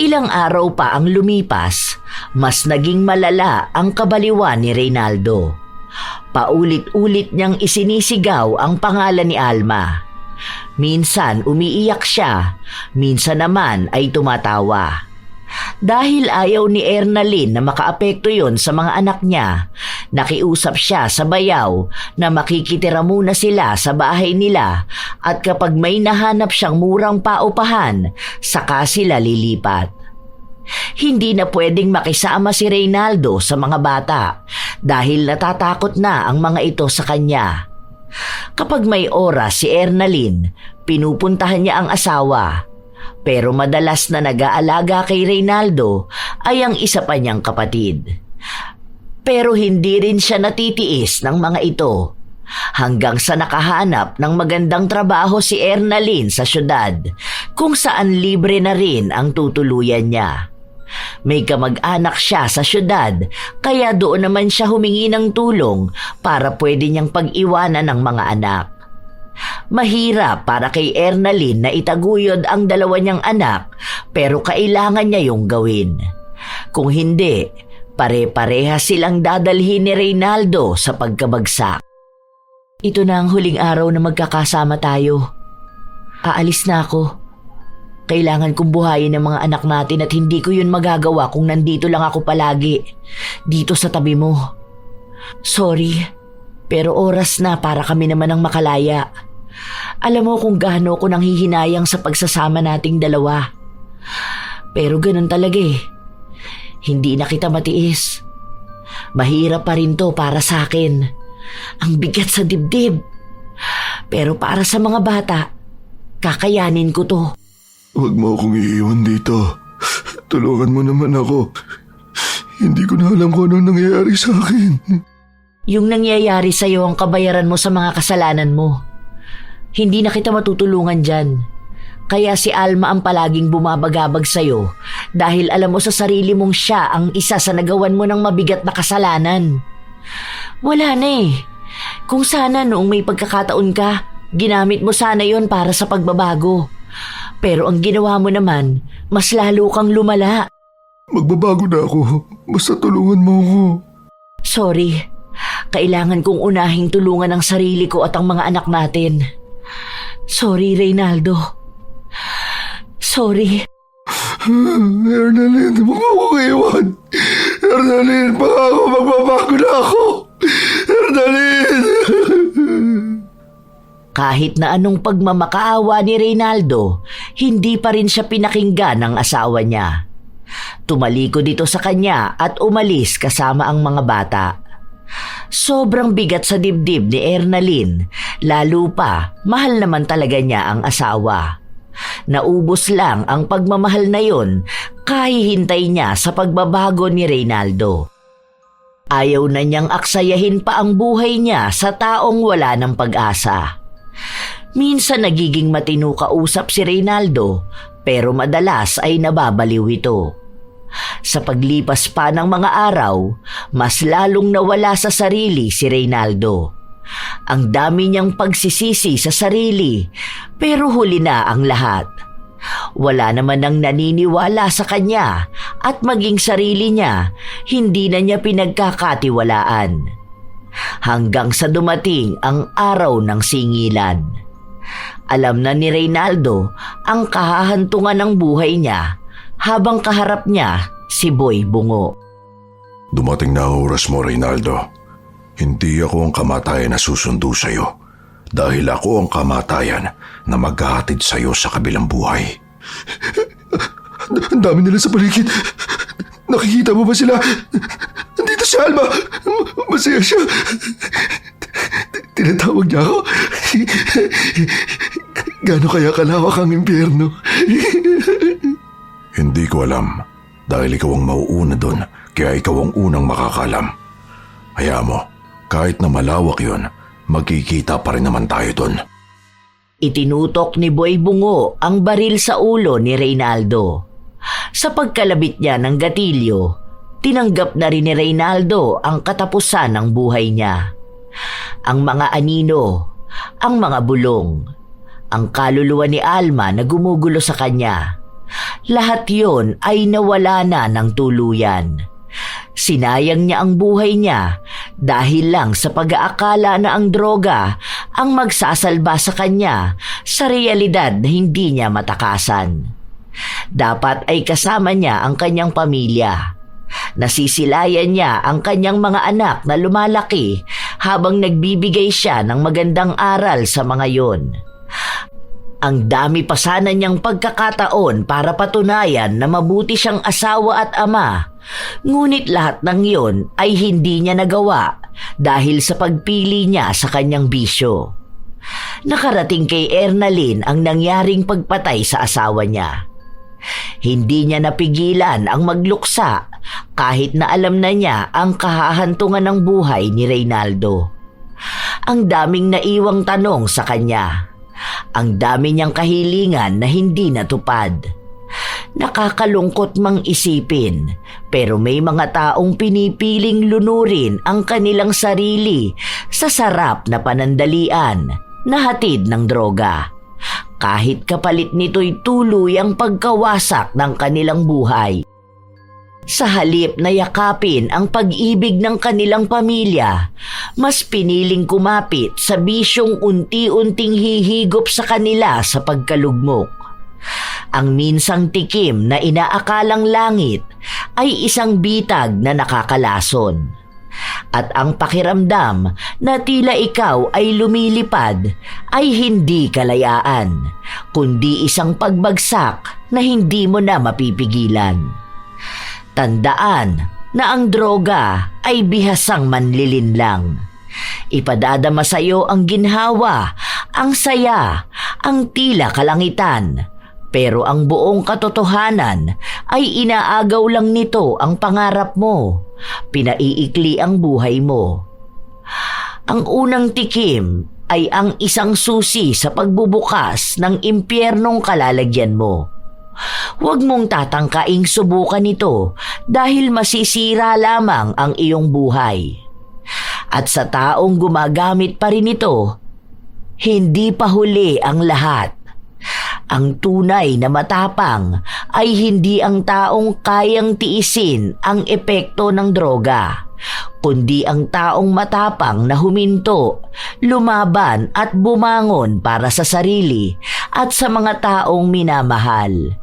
Ilang araw pa ang lumipas, mas naging malala ang kabaliwan ni Reynaldo. Paulit-ulit niyang isinisigaw ang pangalan ni Alma. Minsan umiiyak siya, minsan naman ay tumatawa. Dahil ayaw ni Ernalyn na makaapekto yon sa mga anak niya, nakiusap siya sa bayaw na makikitira muna sila sa bahay nila at kapag may nahanap siyang murang paupahan, saka sila lilipat. Hindi na pwedeng makisama si Reynaldo sa mga bata dahil natatakot na ang mga ito sa kanya. Kapag may oras si Ernalyn, pinupuntahan niya ang asawa. Pero madalas na nag-aalaga kay Reynaldo ay ang isa pa niyang kapatid. Pero hindi rin siya natitiis ng mga ito. Hanggang sa nakahanap ng magandang trabaho si Ernalyn sa syudad, kung saan libre na rin ang tutuluyan niya. May kamag-anak siya sa syudad, kaya doon naman siya humingi ng tulong para pwede niyang pag-iwanan ng mga anak. Mahirap para kay Ernalyn na itaguyod ang dalawa niyang anak, pero kailangan niya yung gawin. Kung hindi, pare-pareha silang dadalhin ni Reynaldo sa pagkabagsak. Ito na ang huling araw na magkakasama tayo. Aalis na ako. Kailangan kong buhayin ang mga anak natin at hindi ko yun magagawa kung nandito lang ako palagi, dito sa tabi mo. Sorry, pero oras na para kami naman ang makalaya. Alam mo kung gaano ko nang hihinayang sa pagsasama nating dalawa. Pero ganun talaga eh. Hindi na kita matiis. Mahirap pa rin to para sa akin. Ang bigat sa dibdib. Pero para sa mga bata, kakayanin ko to. Huwag mo akong iiwan dito. Tulungan mo naman ako. Hindi ko na alam kung anong nangyayari sa akin. Yung nangyayari sa'yo ang kabayaran mo sa mga kasalanan mo. Hindi na kita matutulungan dyan. Kaya si Alma ang palaging bumabagabag sa'yo dahil alam mo sa sarili mong siya ang isa sa nagawan mo ng mabigat na kasalanan. Wala na eh. Kung sana noong may pagkakataon ka, ginamit mo sana yon para sa pagbabago. Pero ang ginawa mo naman, mas lalo kang lumala. Magbabago na ako. Basta tulungan mo ako. Sorry. Kailangan kong unahing tulungan ang sarili ko at ang mga anak natin. Sorry, Reynaldo. Sorry. Ernalyn, huwag mo akong iwan. Ernalyn, pangako magbabago na ako. Ernalyn! Kahit na anong pagmamakaawa ni Reynaldo, hindi pa rin siya pinakinggan ng asawa niya. Tumalikod dito sa kanya at umalis kasama ang mga bata. Sobrang bigat sa dibdib ni Ernalyn, lalo pa mahal naman talaga niya ang asawa. Naubos lang ang pagmamahal na yon kahihintay niya sa pagbabago ni Reynaldo. Ayaw na niyang aksayahin pa ang buhay niya sa taong wala ng pag-asa. Minsan nagiging matino kausap si Reynaldo pero madalas ay nababaliw ito. Sa paglipas pa ng mga araw, mas lalong nawala sa sarili si Reynaldo. Ang dami niyang pagsisisi sa sarili, pero huli na ang lahat. Wala naman nang naniniwala sa kanya at maging sarili niya, hindi na niya pinagkakatiwalaan. Hanggang sa dumating ang araw ng singilan. Alam na ni Reynaldo ang kahahantungan ng buhay niya habang kaharap niya si Boy Bungo. Dumating na ang oras mo, Reynaldo. Hindi ako ang kamatayan na susundo sa'yo dahil ako ang kamatayan na maghahatid sa'yo sa kabilang buhay. Ang dami nila sa paligid. Nakikita mo ba sila? Nandito si Alma. Masaya siya. Tinatawag niya ako. Gaano kaya kalawak ang impyerno? Hindi ko alam dahil ikaw ang mauuna doon kaya ikaw ang unang makakalam. Hayaan mo, kahit na malawak yon, magkikita pa rin naman tayo doon. Itinutok ni Boy Bungo ang baril sa ulo ni Reynaldo. Sa pagkalabit niya ng gatilyo, tinanggap na rin ni Reynaldo ang katapusan ng buhay niya. Ang mga anino, ang mga bulong, ang kaluluwa ni Alma na gumugulo sa kanya. Lahat yon ay nawala na ng tuluyan. Sinayang niya ang buhay niya dahil lang sa pag-aakala na ang droga ang magsasalba sa kanya sa realidad na hindi niya matakasan. Dapat ay kasama niya ang kanyang pamilya. Nasisilayan niya ang kanyang mga anak na lumalaki habang nagbibigay siya ng magandang aral sa mga yon. Ang dami pa sana niyang pagkakataon para patunayan na mabuti siyang asawa at ama, ngunit lahat ng yon ay hindi niya nagawa dahil sa pagpili niya sa kanyang bisyo. Nakarating kay Ernalyn ang nangyaring pagpatay sa asawa niya. Hindi niya napigilan ang magluksa kahit na alam na niya ang kahahantungan ng buhay ni Reynaldo. Ang daming naiwang tanong sa kanya. Ang dami niyang kahilingan na hindi natupad. Nakakalungkot mang isipin, pero may mga taong pinipiling lunurin ang kanilang sarili sa sarap na panandalian na hatid ng droga. Kahit kapalit nito'y tuluyang pagkawasak ng kanilang buhay. Sa halip na yakapin ang pag-ibig ng kanilang pamilya, mas piniling kumapit sa bisyong unti-unting hihigop sa kanila sa pagkalugmok. Ang minsang tikim na inaakalang langit ay isang bitag na nakakalason. At ang pakiramdam na tila ikaw ay lumilipad ay hindi kalayaan, kundi isang pagbagsak na hindi mo na mapipigilan. Tandaan na ang droga ay bihasang manlilinlang. Ipadadama sa iyo ang ginhawa, ang saya, ang tila kalangitan. Pero ang buong katotohanan ay inaagaw lang nito ang pangarap mo. Pinaiikli ang buhay mo. Ang unang tikim ay ang isang susi sa pagbubukas ng impyernong kalalagyan mo. Huwag mong tatangkaing subukan ito dahil masisira lamang ang iyong buhay. At sa taong gumagamit pa rin ito, hindi pa huli ang lahat. Ang tunay na matapang ay hindi ang taong kayang tiisin ang epekto ng droga, kundi ang taong matapang na huminto, lumaban at bumangon para sa sarili at sa mga taong minamahal.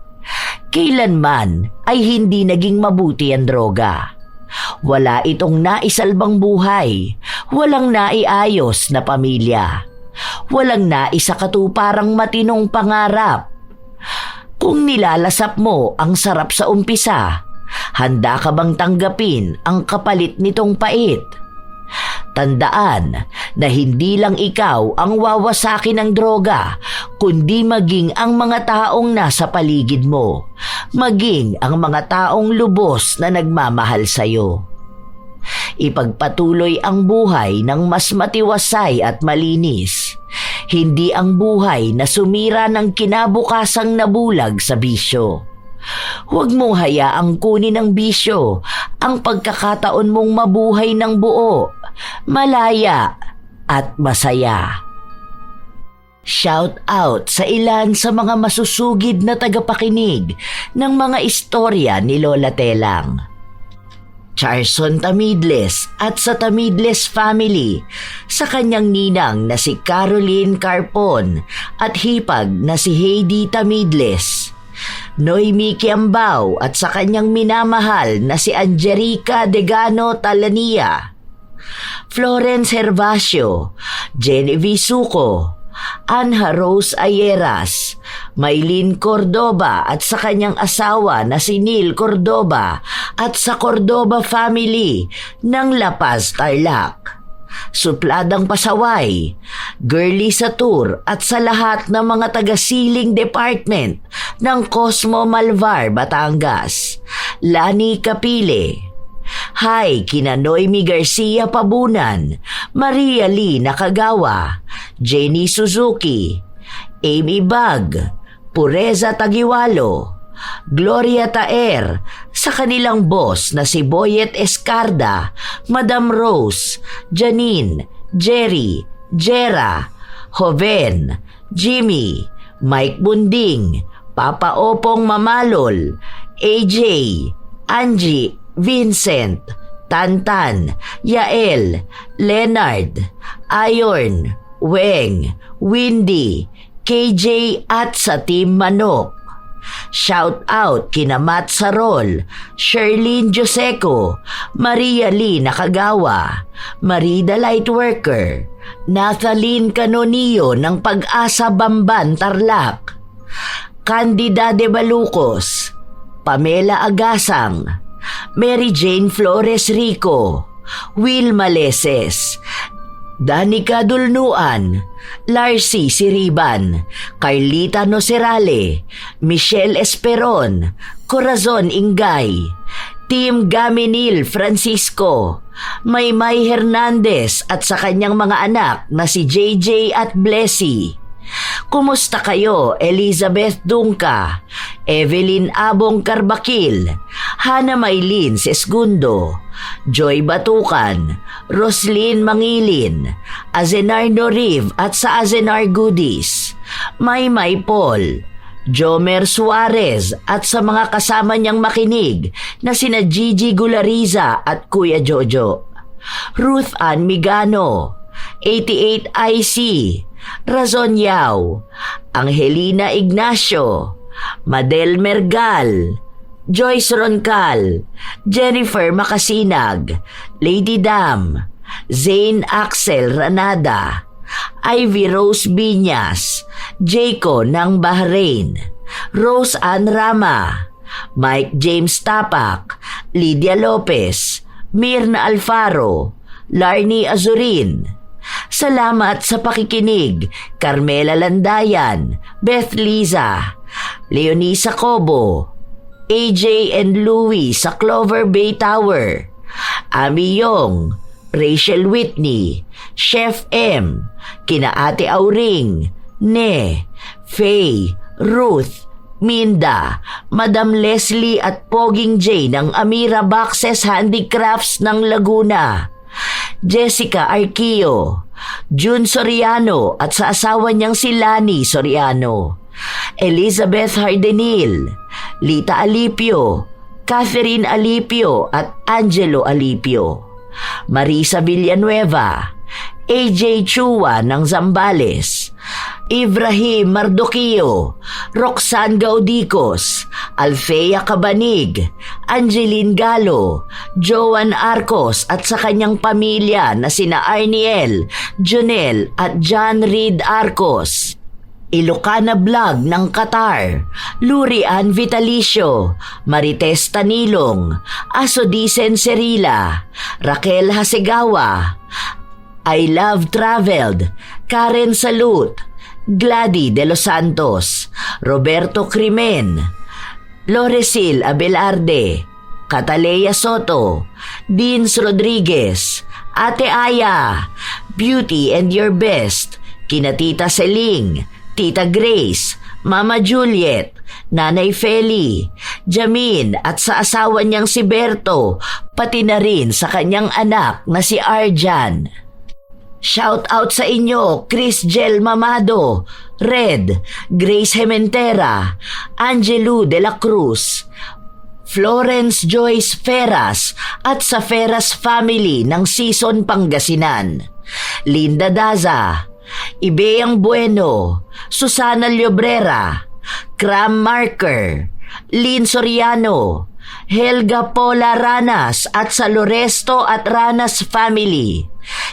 Kailanman ay hindi naging mabuti ang droga. Wala itong naisalbang buhay, walang naiayos na pamilya, walang naisakatuparang matinong pangarap. Kung nilalasap mo ang sarap sa umpisa, handa ka bang tanggapin ang kapalit nitong pait? Tandaan na hindi lang ikaw ang wawasakin ng droga, kundi maging ang mga taong nasa paligid mo, maging ang mga taong lubos na nagmamahal sa'yo. Ipagpatuloy ang buhay ng mas matiwasay at malinis, hindi ang buhay na sumira ng kinabukasang nabulag sa bisyo. Huwag mong hayaang kunin ng bisyo ang pagkakataon mong mabuhay ng buo, malaya at masaya. Shout out sa ilan sa mga masusugid na tagapakinig ng mga istorya ni Lola Telang. Charson Tamidles at sa Tamidles family, sa kanyang ninang na si Caroline Carpon at hipag na si Heidi Tamidles. Noemi Kiambao at sa kanyang minamahal na si Angelica Degano Talania. Florence Hervasio, Genevieve Suco, Anha Rose Ayeras, Maylin Cordoba at sa kanyang asawa na si Neil Cordoba at sa Cordoba family ng La Paz, Tarlac. Supladang Pasaway, Girly Satur at sa lahat ng mga taga-siling department ng Cosmo Malvar, Batangas. Lani Capile. Hi kina Noemi Garcia Pabunan, Maria Lee Nakagawa, Jenny Suzuki, Amy Bag, Pureza Tagiwalo, Gloria Taer, sa kanilang boss na si Boyet Escarda, Madam Rose, Janine, Jerry, Jera, Joven, Jimmy, Mike Bunding, Papa Opong Mamalol, AJ, Angie, Vincent, Tantan, Yael, Leonard, Ayorn, Weng, Windy, KJ at sa Team Manok. Shout out kina Matt Sarol, Sherlyn Joseco, Maria Lee Nakagawa, Marida Lightworker, Nathaline Canonio ng Pag-asa Bamban, Tarlac, Candida de Balucos, Pamela Agasang, Mary Jane Flores Rico, Will Maleses, Danica Dulnuan, Larcy Siriban, Carlita Nocerale, Michelle Esperon, Corazon Ingay, Team Gaminil Francisco, Maymay Hernandez at sa kanyang mga anak na si JJ at Blessy. Kumusta kayo, Elizabeth Dungka, Evelyn Abong Carbakil, Hana Maylin Sesgundo, Joy Batukan, Roslyn Mangilin, Azenar Noriv at sa Azenar Goodies, Maymay Paul, Jomer Suarez at sa mga kasama niyang makinig na sina Gigi Gulariza at Kuya Jojo, Ruth Ann Migano, 88 IC, Razon Yao, Angelina Ignacio, Madel Mergal, Joyce Roncal, Jennifer Makasinag, Lady Dam, Zane Axel Ranada, Ivy Rose Binyas, Jayco ng Bahrain, Rose Ann Rama, Mike James Tapak, Lydia Lopez, Mirna Alfaro, Larnie Azurin. Salamat sa pakikinig, Carmela Landayan, Beth Liza, Leonisa Cobo, AJ and Louie sa Clover Bay Tower, Ami Yong, Rachel Whitney, Chef M, kina Ate Auring, Ne, Faye, Ruth, Minda, Madam Leslie at Poging J ng Amira Boxes Handicrafts ng Laguna, Jessica Arquio, June Soriano at sa asawa niyang si Lani Soriano, Elizabeth Hardenil, Lita Alipio, Catherine Alipio at Angelo Alipio, Marisa Villanueva, AJ Chua ng Zambales, Ibrahim Mardoquio, Roxanne Gaudicos, Alfea Cabanig, Angeline Galo, Joan Arcos at sa kanyang pamilya na sina Arniel, Jonel at John Reed Arcos, Ilocana Vlog ng Qatar, Lurian Vitalicio, Marites Tanilong, Asodisen Serila, Raquel Hasegawa, I Love Traveled, Karen Salud, Gladys de los Santos, Roberto Crimen, Loresil Abelarde, Catalea Soto, Deans Rodriguez, Ate Aya, Beauty and Your Best, kina Tita Seling, Tita Grace, Mama Juliet, Nanay Feli, Jamin at sa asawa niyang si Berto, pati na rin sa kanyang anak na si Arjan. Shout out sa inyo, Chris Gel Mamado, Red, Grace Hementera, Angelu de la Cruz, Florence Joyce Feras at sa Feras family ng Season Pangasinan, Linda Daza, Ibeang Bueno, Susana Llobrera, Cram Marker, Lynn Soriano, Helga Pola Ranas at sa Loresto at Ranas family,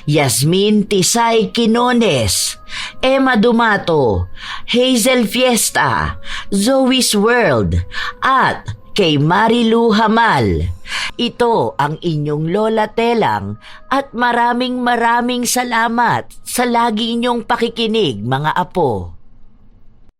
Yasmin Tisay Quinones, Emma Dumato, Hazel Fiesta, Zoe's World at kay Marilu Hamal. Ito ang inyong Lola Telang at maraming salamat sa lagi inyong pakikinig mga apo.